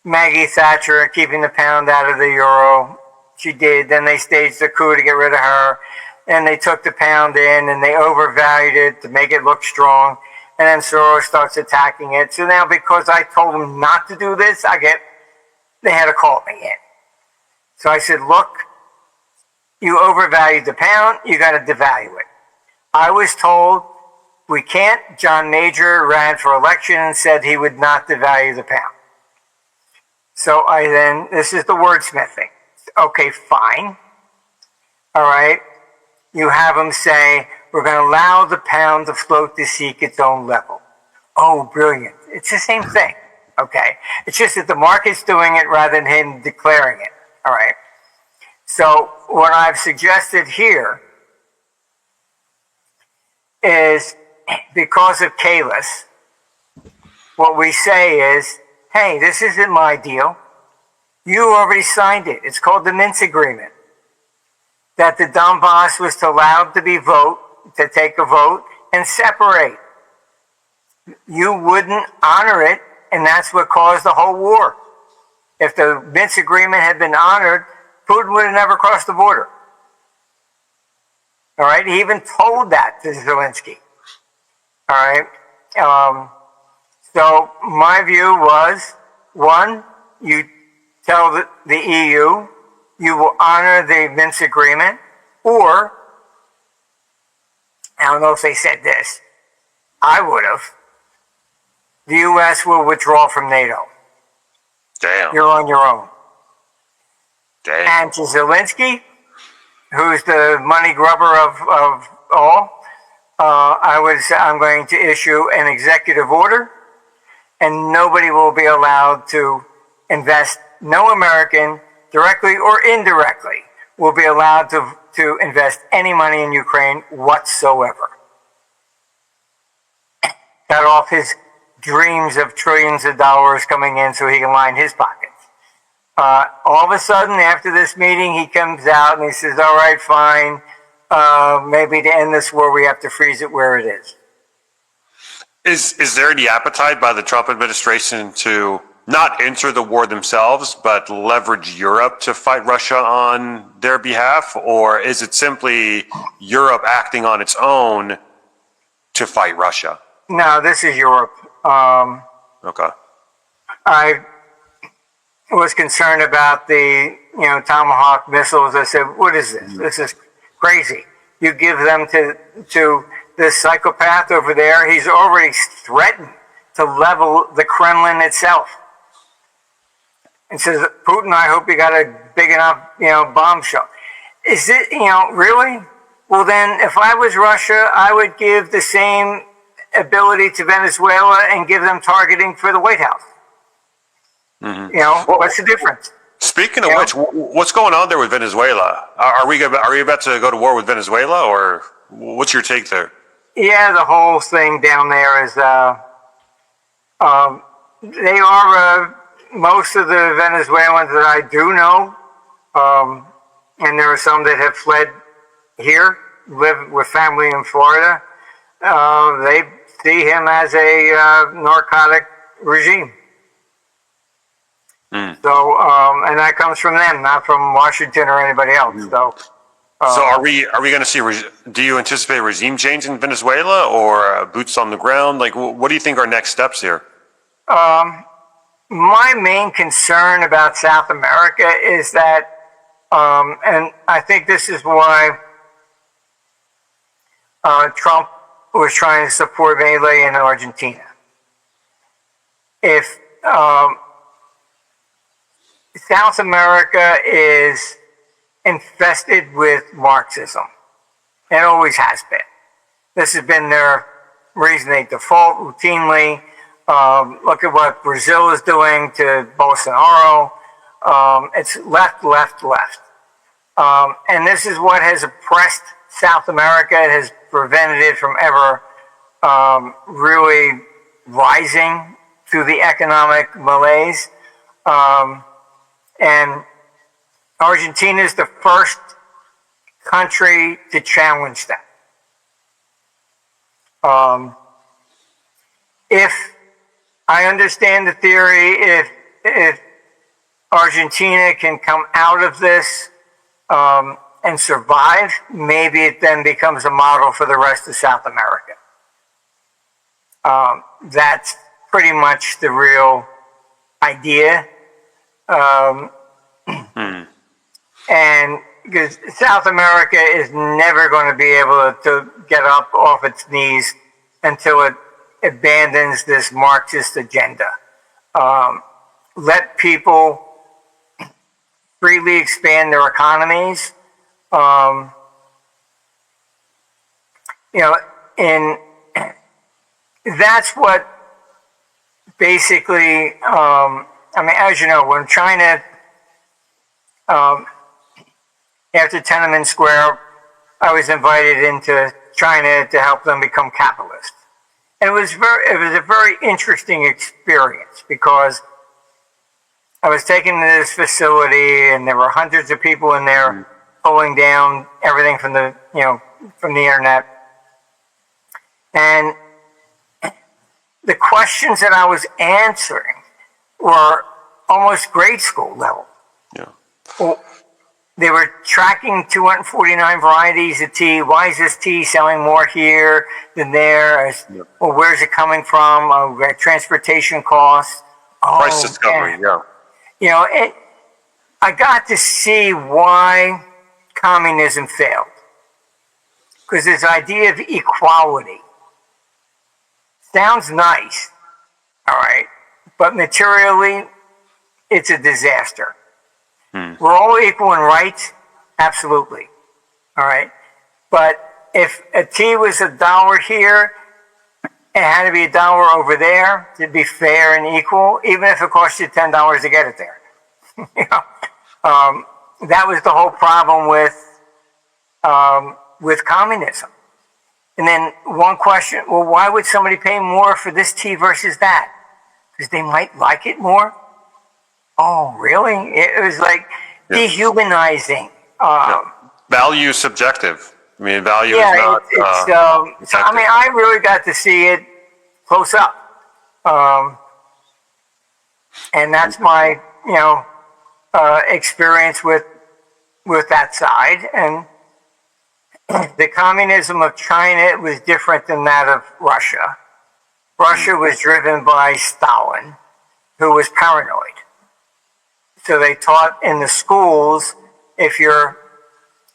Maggie Thatcher keeping the pound out of the euro. She did. Then they staged a coup to get rid of her. And they took the pound in and they overvalued it to make it look strong. And then Soros starts attacking it. So now because I told them not to do this, they had to call me in. So I said, look, you overvalued the pound, you got to devalue it. I was told we can't. John Major ran for election and said he would not devalue the pound. So this is the wordsmithing. Okay, fine. All right. You have him say, we're going to allow the pound to float to seek its own level. Oh, brilliant. It's the same thing. Okay. It's just that the market's doing it rather than him declaring it. All right. So what I've suggested here is because of Kalis, what we say is, hey, this isn't my deal. You already signed it. It's called the Minsk Agreement. That the Donbass was allowed to take a vote and separate. You wouldn't honor it, and that's what caused the whole war. If the Minsk Agreement had been honored, Putin would have never crossed the border. All right? He even told that to Zelensky. All right? So my view was, one, you tell the EU you will honor the Minsk Agreement, or, I don't know if they said this, I would have, the U.S. will withdraw from NATO. Damn. You're on your own. Damn. And to Zelensky, who's the money grubber of all, I would say I'm going to issue an executive order, and nobody will be allowed to invest, no American, directly or indirectly, will be allowed to invest any money in Ukraine whatsoever. Cut off his dreams of trillions of dollars coming in so he can line his pockets. All of a sudden, after this meeting, he comes out and he says, all right, fine, maybe to end this war, we have to freeze it where it is. Is there any appetite by the Trump administration to not enter the war themselves, but leverage Europe to fight Russia on their behalf? Or is it simply Europe acting on its own to fight Russia? No, this is Europe. Okay. I was concerned about the Tomahawk missiles. I said, what is this? This is crazy. You give them to this psychopath over there. He's already threatened to level the Kremlin itself. And says, Putin, I hope you got a big enough, bomb show. Is it, really? Well, then, if I was Russia, I would give the same ability to Venezuela and give them targeting for the White House. Mm-hmm. What's the difference? Speaking of which, what's going on there with Venezuela? Are we about to go to war with Venezuela, or what's your take there? Yeah, the whole thing down there is, they are, most of the Venezuelans that I do know, and there are some that have fled here, live with family in Florida, they see him as a narcotic regime. So, and that comes from them, not from Washington or anybody else. So are we going to see? Do you anticipate regime change in Venezuela or boots on the ground? Like, what do you think are next steps here? My main concern about South America is that, and I think this is why Trump was trying to support Milei in Argentina. If South America is infested with Marxism, it always has been. This has been their reason they default routinely. Look at what Brazil is doing to Bolsonaro. It's left. And this is what has oppressed South America. It has prevented it from ever really rising through the economic malaise. And Argentina is the first country to challenge that. If I understand the theory, if Argentina can come out of this and survive, maybe it then becomes a model for the rest of South America. That's pretty much the real idea. And because South America is never going to be able to get up off its knees until it abandons this Marxist agenda. Let people freely expand their economies. And that's what basically, as you know, when China, after Tiananmen Square, I was invited into China to help them become capitalist. And it was a very interesting experience because I was taken to this facility and there were hundreds of people in there pulling down everything from the internet. And the questions that I was answering were almost grade school level. Yeah. Well, they were tracking 249 varieties of tea. Why is this tea selling more here than there? Well, where's it coming from? Transportation costs. Price discovery, yeah. I got to see why communism failed. Because this idea of equality sounds nice, all right, but materially, it's a disaster. We're all equal in rights, absolutely, all right. But if a tea was $1 here, it had to be $1 over there to be fair and equal, even if it cost you $10 to get it there. That was the whole problem with communism. And then one question, well, why would somebody pay more for this tea versus that? Because they might like it more? Oh, really? It was like dehumanizing. Value is subjective. I mean, value is not... I really got to see it close up. And that's my, experience with that side. And the communism of China was different than that of Russia. Russia was driven by Stalin, who was paranoid. So they taught in the schools, if your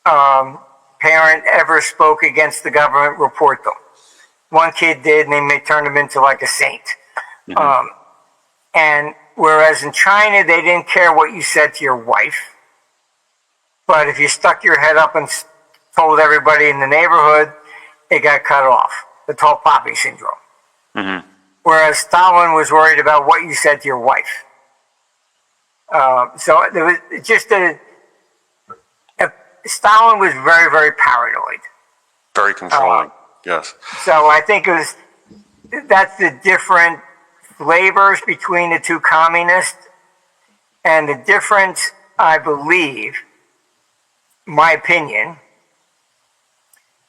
parent ever spoke against the government, report them. One kid did, and they turned him into like a saint. And whereas in China, they didn't care what you said to your wife. But if you stuck your head up and told everybody in the neighborhood, it got cut off. The tall poppy syndrome. Whereas Stalin was worried about what you said to your wife. So there was just Stalin was very, very paranoid. Very controlling, yes. So I think that's the different flavors between the two communists. And the difference, I believe, my opinion,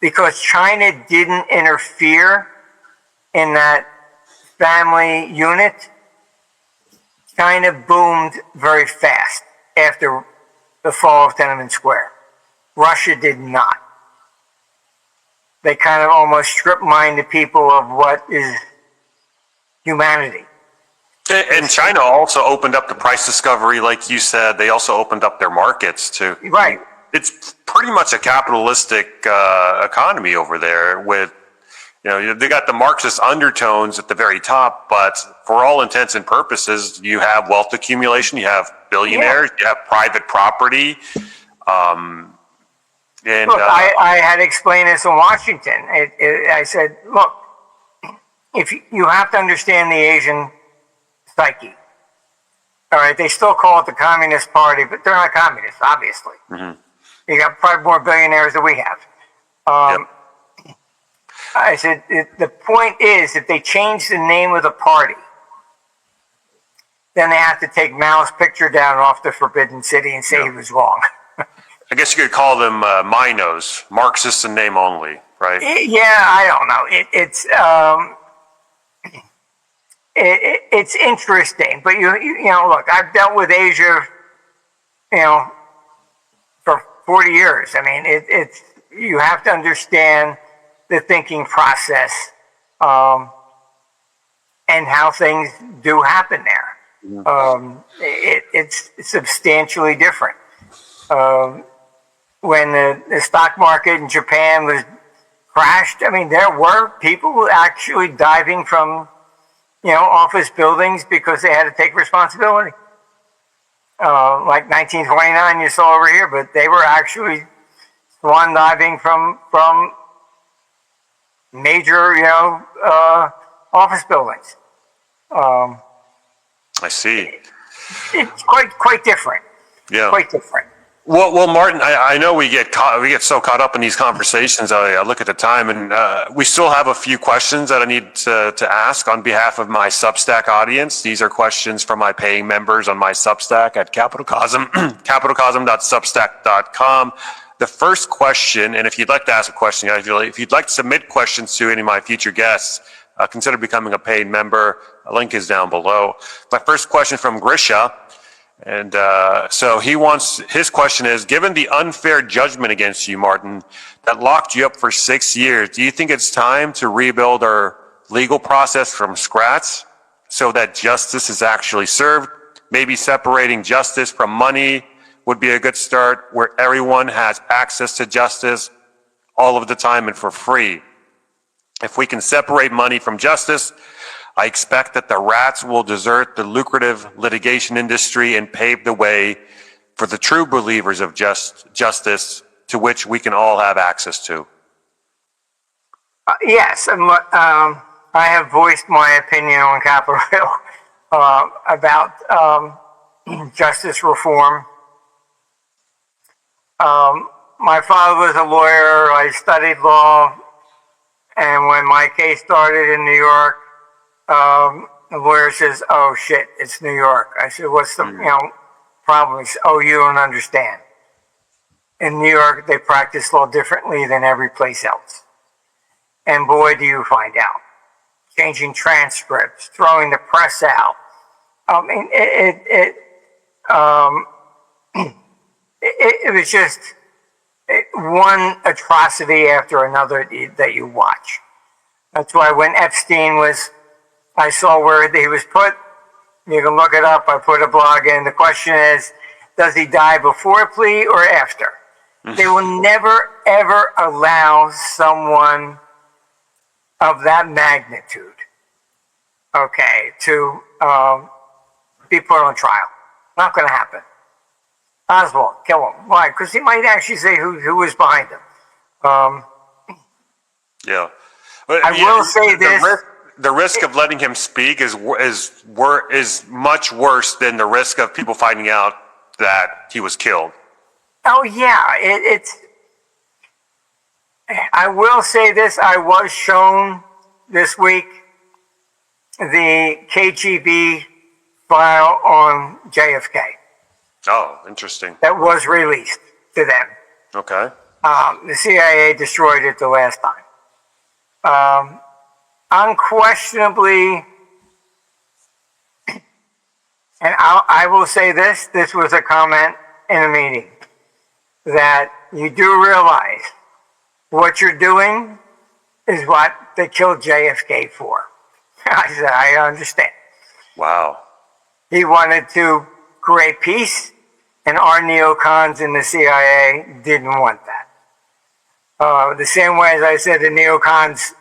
because China didn't interfere in that family unit, China boomed very fast after the fall of Tiananmen Square. Russia did not. They kind of almost strip-mined the people of what is humanity. And China also opened up the price discovery, like you said. They also opened up their markets to... Right. It's pretty much a capitalistic economy over there with, they got the Marxist undertones at the very top, but for all intents and purposes, you have wealth accumulation, you have billionaires, you have private property. Look, I had to explain this in Washington. I said, look, if you have to understand the Asian psyche. All right, they still call it the Communist Party, but they're not communists, obviously. You got probably more billionaires than we have. I said, the point is, if they change the name of the party, then they have to take Mao's picture down off the Forbidden City and say he was wrong. I guess you could call them MINOs, Marxists in name only, right? I don't know. It's interesting, but you know, look, I've dealt with Asia you know, for 40 years. I mean, it's you have to understand the thinking process and how things do happen there. It's substantially different. When the stock market in Japan was crashed, I mean, there were people actually diving from, office buildings because they had to take responsibility. Like 1929 you saw over here, but they were actually swan diving from major, office buildings. I see. It's quite different. Yeah. Quite different. Well, Martin, I know we get so caught up in these conversations. I look at the time, and we still have a few questions that I need to ask on behalf of my Substack audience. These are questions from my paying members on my Substack at capitalcosm.substack.com. The first question, and if you'd like to ask a question, if you'd like to submit questions to any of my future guests, consider becoming a paid member. A link is down below. My first question from Grisha. And so his question is, given the unfair judgment against you, Martin, that locked you up for 6 years, do you think it's time to rebuild our legal process from scratch so that justice is actually served? Maybe separating justice from money would be a good start, where everyone has access to justice all of the time and for free. If we can separate money from justice, I expect that the rats will desert the lucrative litigation industry and pave the way for the true believers of justice, to which we can all have access to. Yes, I have voiced my opinion on Capitol Hill about justice reform. My father was a lawyer. I studied law, and when my case started in New York, the lawyer says, "Oh shit, it's New York." I said, "What's the problem?" He said, "Oh, you don't understand. In New York, they practice law differently than every place else." And boy, do you find out. Changing transcripts, throwing the press out. I mean, it was just one atrocity after another that you watch. That's why when Epstein I saw where he was put. You can look it up. I put a blog in. The question is, does he die before a plea or after? They will never, ever allow someone of that magnitude, to be put on trial. Not going to happen. Oswald, kill him. Why? Because he might actually say who was behind him. Yeah. I will say this. The risk of letting him speak is much worse than the risk of people finding out that he was killed. Oh yeah, I will say this. I was shown this week the KGB file on JFK. Oh, interesting. That was released to them. Okay. The CIA destroyed it the last time. Unquestionably, and I will say this was a comment in a meeting, that you do realize what you're doing is what they killed JFK for. I said, I understand. Wow. He wanted to create peace, and our neocons in the CIA didn't want that. The same way as I said, the neocons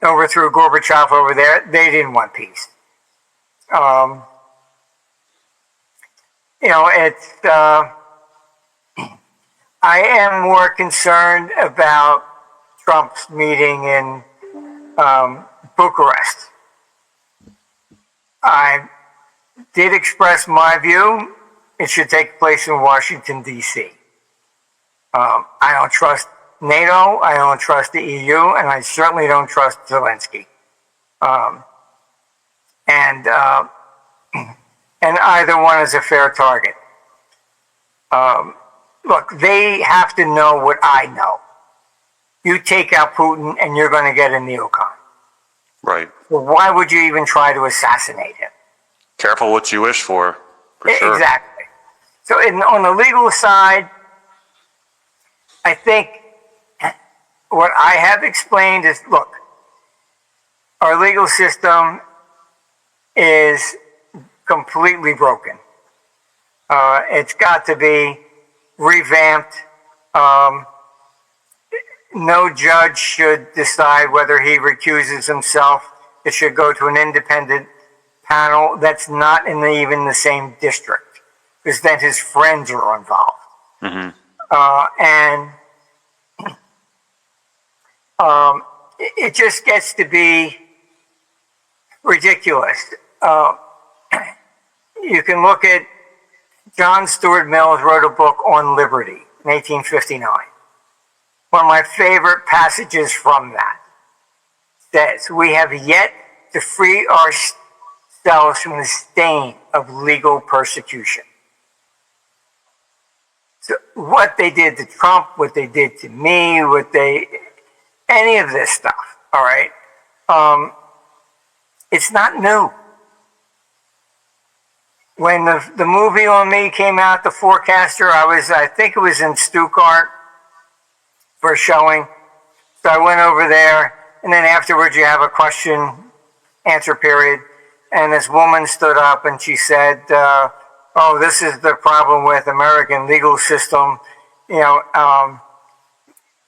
overthrew Gorbachev over there, they didn't want peace. I am more concerned about Trump's meeting in Bucharest. I did express my view. It should take place in Washington, D.C. I don't trust NATO, I don't trust the EU, and I certainly don't trust Zelensky. And either one is a fair target. Look, they have to know what I know. You take out Putin and you're going to get a neocon. Right. Well, why would you even try to assassinate him? Careful what you wish for sure. Exactly. So on the legal side, I think what I have explained is, look, our legal system is completely broken. It's got to be revamped. No judge should decide whether he recuses himself. It should go to an independent panel that's not in even the same district, because then his friends are involved. And it just gets to be ridiculous. You can look at John Stuart Mill wrote a book on liberty in 1859. One of my favorite passages from that says, "We have yet to free ourselves from the stain of legal persecution." So what they did to Trump, what they did to me, any of this stuff, all right, it's not new. When the movie on me came out, The Forecaster, I think it was in Stuttgart for a showing. So I went over there, and then afterwards you have a question answer period. And this woman stood up and she said, oh, this is the problem with American legal system.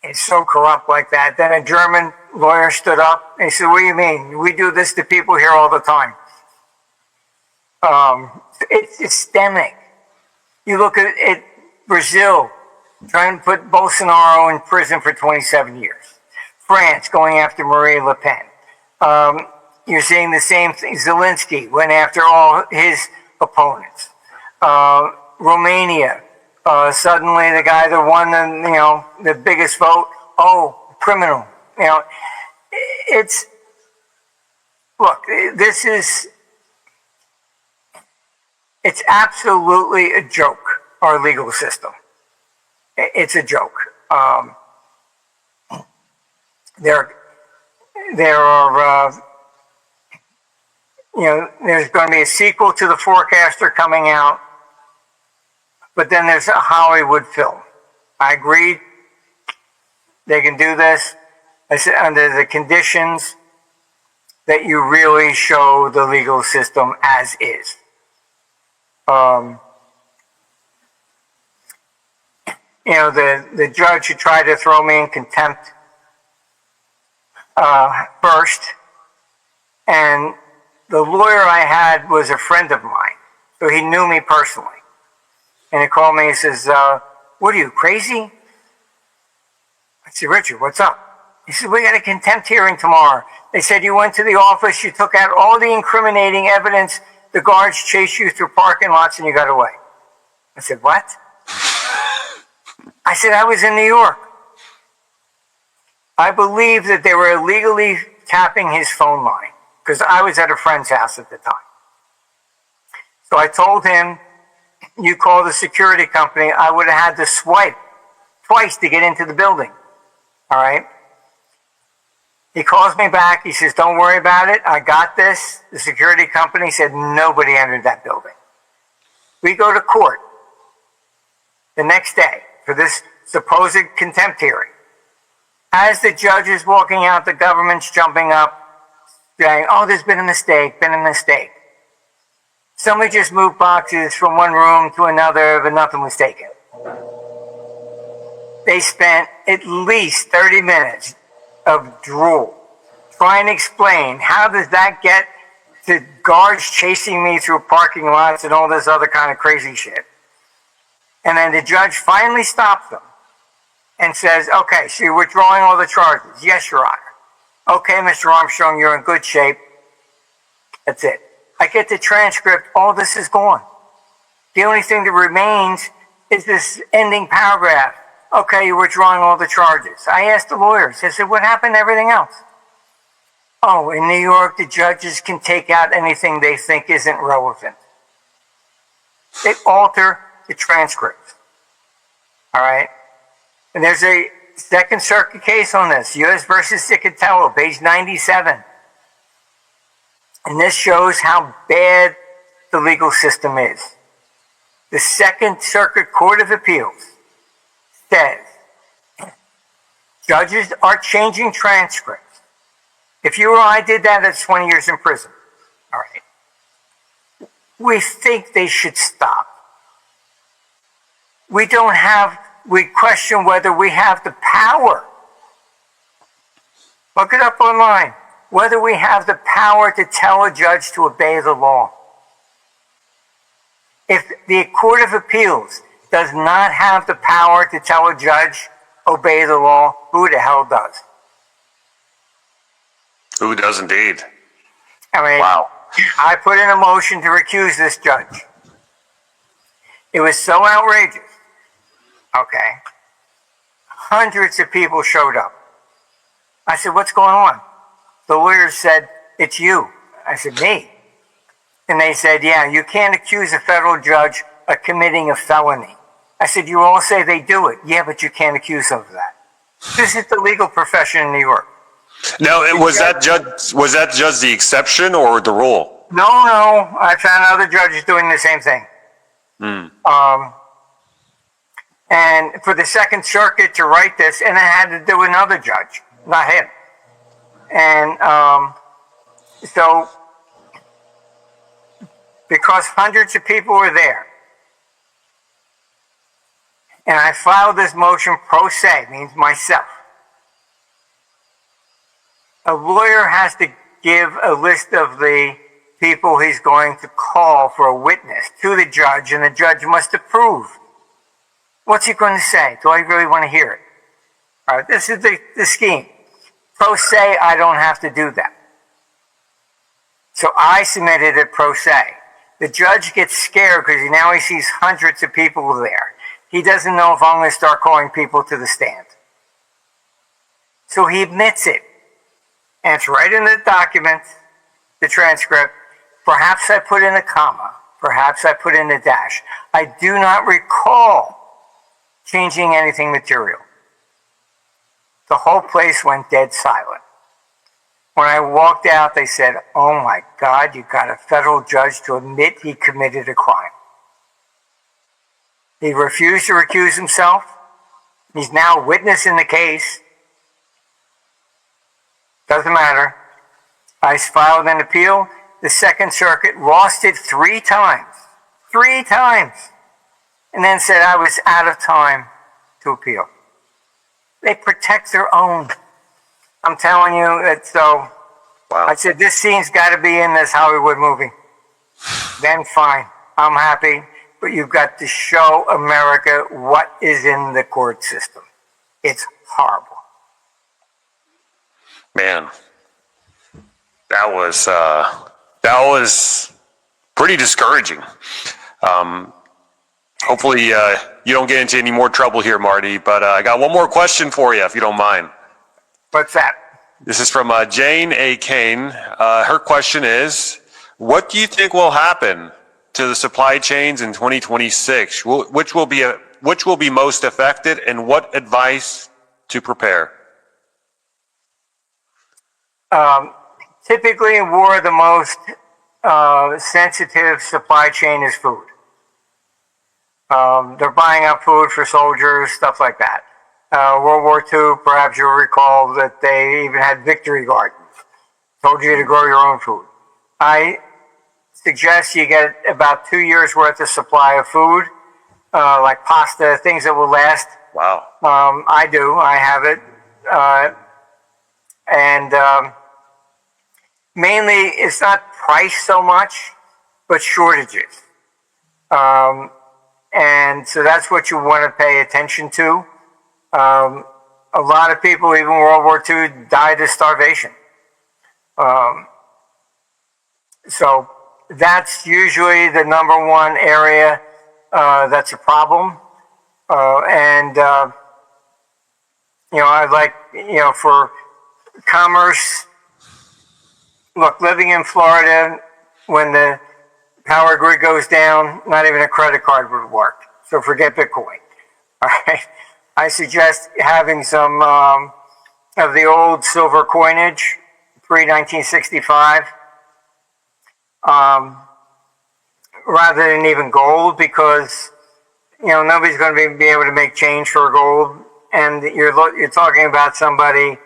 It's so corrupt like that. Then a German lawyer stood up and he said, what do you mean? We do this to people here all the time. It's systemic. You look at Brazil, trying to put Bolsonaro in prison for 27 years. France going after Marine Le Pen. You're seeing the same thing. Zelensky went after all his opponents. Romania, suddenly the guy that won the biggest vote, criminal. It's absolutely a joke, our legal system. It's a joke. There are there's going to be a sequel to The Forecaster coming out, but then there's a Hollywood film. I agreed they can do this. I said under the conditions that you really show the legal system as is. The judge who tried to throw me in contempt first, and the lawyer I had was a friend of mine, so he knew me personally. And he called me and says, what are you, crazy? I said, Richard, what's up? He said, we got a contempt hearing tomorrow. They said you went to the office, you took out all the incriminating evidence, the guards chased you through parking lots, and you got away. I said, what? I said, I was in New York. I believe that they were illegally tapping his phone line, because I was at a friend's house at the time. So I told him, you call the security company, I would have had to swipe twice to get into the building. All right? He calls me back, he says, don't worry about it, I got this. The security company said nobody entered that building. We go to court the next day for this supposed contempt hearing. As the judge is walking out, the government's jumping up, saying, oh, there's been a mistake. Somebody just moved boxes from one room to another, but nothing was taken. They spent at least 30 minutes of drool trying to explain how does that get to guards chasing me through parking lots and all this other kind of crazy shit. And then the judge finally stops them and says, okay, so you're withdrawing all the charges? Yes, Your Honor. Okay, Mr. Armstrong, you're in good shape. That's it. I get the transcript, all this is gone. The only thing that remains is this ending paragraph. Okay, you're withdrawing all the charges. I asked the lawyers, I said, what happened to everything else? Oh, in New York, the judges can take out anything they think isn't relevant. They alter the transcript. All right? And there's a Second Circuit case on this, U.S. versus Cicatello, page 97. And this shows how bad the legal system is. The Second Circuit Court of Appeals says judges are changing transcripts. If you or I did that, that's 20 years in prison. All right. We think they should stop. We question whether we have the power. Look it up online. Whether we have the power to tell a judge to obey the law. If the Court of Appeals does not have the power to tell a judge, obey the law, who the hell does? Who does indeed? I mean, wow. I put in a motion to recuse this judge. It was so outrageous. Okay. Hundreds of people showed up. I said, what's going on? The lawyers said, it's you. I said, me? And they said, yeah, you can't accuse a federal judge of committing a felony. I said, you all say they do it. Yeah, but you can't accuse them of that. This is the legal profession in New York. Now, was that just the exception or the rule? No. I found other judges doing the same thing. And for the Second Circuit to write this, and it had to do another judge, not him. And so, because hundreds of people were there, and I filed this motion pro se, means myself. A lawyer has to give a list of the people he's going to call for a witness to the judge, and the judge must approve. What's he going to say? Do I really want to hear it? All right, this is the scheme. Pro se, I don't have to do that. So I submitted it pro se. The judge gets scared because now he sees hundreds of people there. He doesn't know if I'm going to start calling people to the stand. So he admits it. And it's right in the document, the transcript. Perhaps I put in a comma. Perhaps I put in a dash. I do not recall changing anything material. The whole place went dead silent. When I walked out, they said, oh my God, you got a federal judge to admit he committed a crime. He refused to recuse himself. He's now a witness in the case. Doesn't matter. I filed an appeal. The Second Circuit lost it 3 times. 3 times. And then said I was out of time to appeal. They protect their own. I'm telling you that. So wow. I said, this scene's got to be in this Hollywood movie. Then fine. I'm happy. But you've got to show America what is in the court system. It's horrible. Man, that was pretty discouraging. Hopefully you don't get into any more trouble here, Marty, but I got one more question for you, if you don't mind. What's that? This is from Jane A. Kane. Her question is, what do you think will happen to the supply chains in 2026? Which will be most affected, and what advice to prepare? Typically in war, the most sensitive supply chain is food. They're buying up food for soldiers, stuff like that. World War II, perhaps you'll recall that they even had victory gardens. Told you to grow your own food. I suggest you get about 2 years worth of supply of food, like pasta, things that will last. Wow. I do. I have it. Mainly, it's not price so much, but shortages. And so that's what you want to pay attention to. A lot of people, even World War II, died of starvation. So that's usually the number one area that's a problem. I'd like, for commerce, look, living in Florida, when the power grid goes down, not even a credit card would work. So forget Bitcoin. All right. I suggest having some of the old silver coinage, pre-1965. rather than even gold, because nobody's going to be able to make change for gold, and you're talking about somebody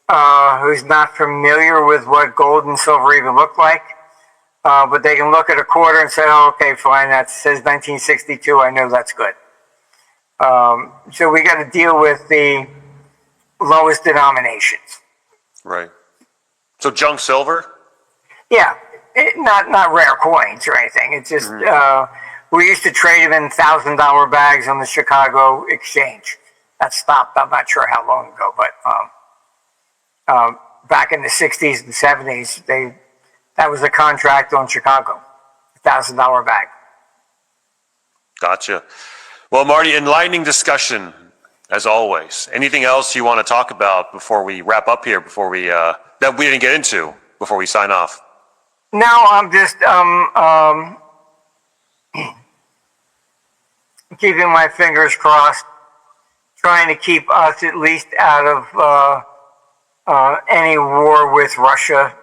who's not familiar with what gold and silver even look like. But they can look at a quarter and say, oh, okay, fine, that says 1962, I know that's good. So we got to deal with the lowest denominations. Right. So junk silver? Yeah, not rare coins or anything. It's just, we used to trade them in $1,000 bags on the Chicago exchange. That stopped, I'm not sure how long ago, but back in the 60s and 70s, that was a contract on Chicago, $1,000 bag. Gotcha. Well, Marty, enlightening discussion, as always. Anything else you want to talk about before we wrap up here, before we, that we didn't get into, before we sign off? No, I'm just keeping my fingers crossed, trying to keep us at least out of any war with Russia.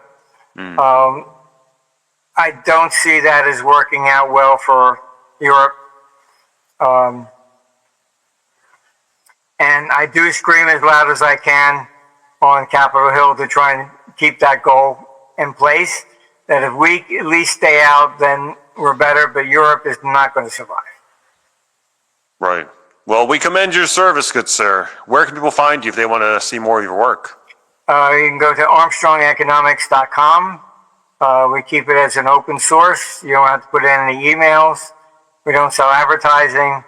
I don't see that as working out well for Europe. And I do scream as loud as I can on Capitol Hill to try and keep that goal in place, that if we at least stay out, then we're better, but Europe is not going to survive. Right. Well, we commend your service, good sir. Where can people find you if they want to see more of your work? You can go to armstrongeconomics.com. We keep it as an open source. You don't have to put in any emails. We don't sell advertising.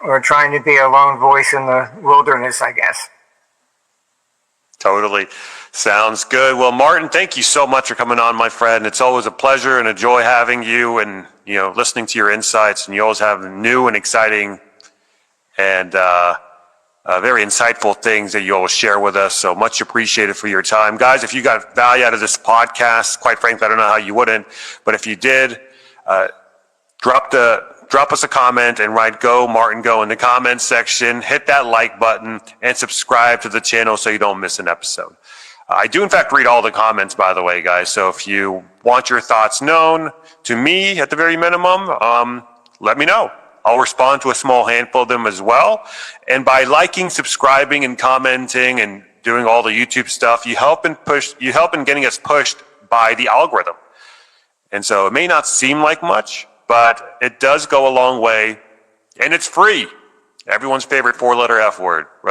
We're trying to be a lone voice in the wilderness, I guess. Totally. Sounds good. Well, Martin, thank you so much for coming on, my friend. It's always a pleasure and a joy having you and, listening to your insights. And you always have new and exciting and very insightful things that you always share with us. So much appreciated for your time. Guys, if you got value out of this podcast, quite frankly, I don't know how you wouldn't, but if you did, drop us a comment and write "Go Martin Go" in the comments section. Hit that like button and subscribe to the channel so you don't miss an episode. I do in fact read all the comments, by the way, guys. So if you want your thoughts known to me at the very minimum, let me know. I'll respond to a small handful of them as well. And by liking, subscribing, and commenting and doing all the YouTube stuff, you help in getting us pushed by the algorithm. And so it may not seem like much, but it does go a long way, and it's free. Everyone's favorite 4-letter F word.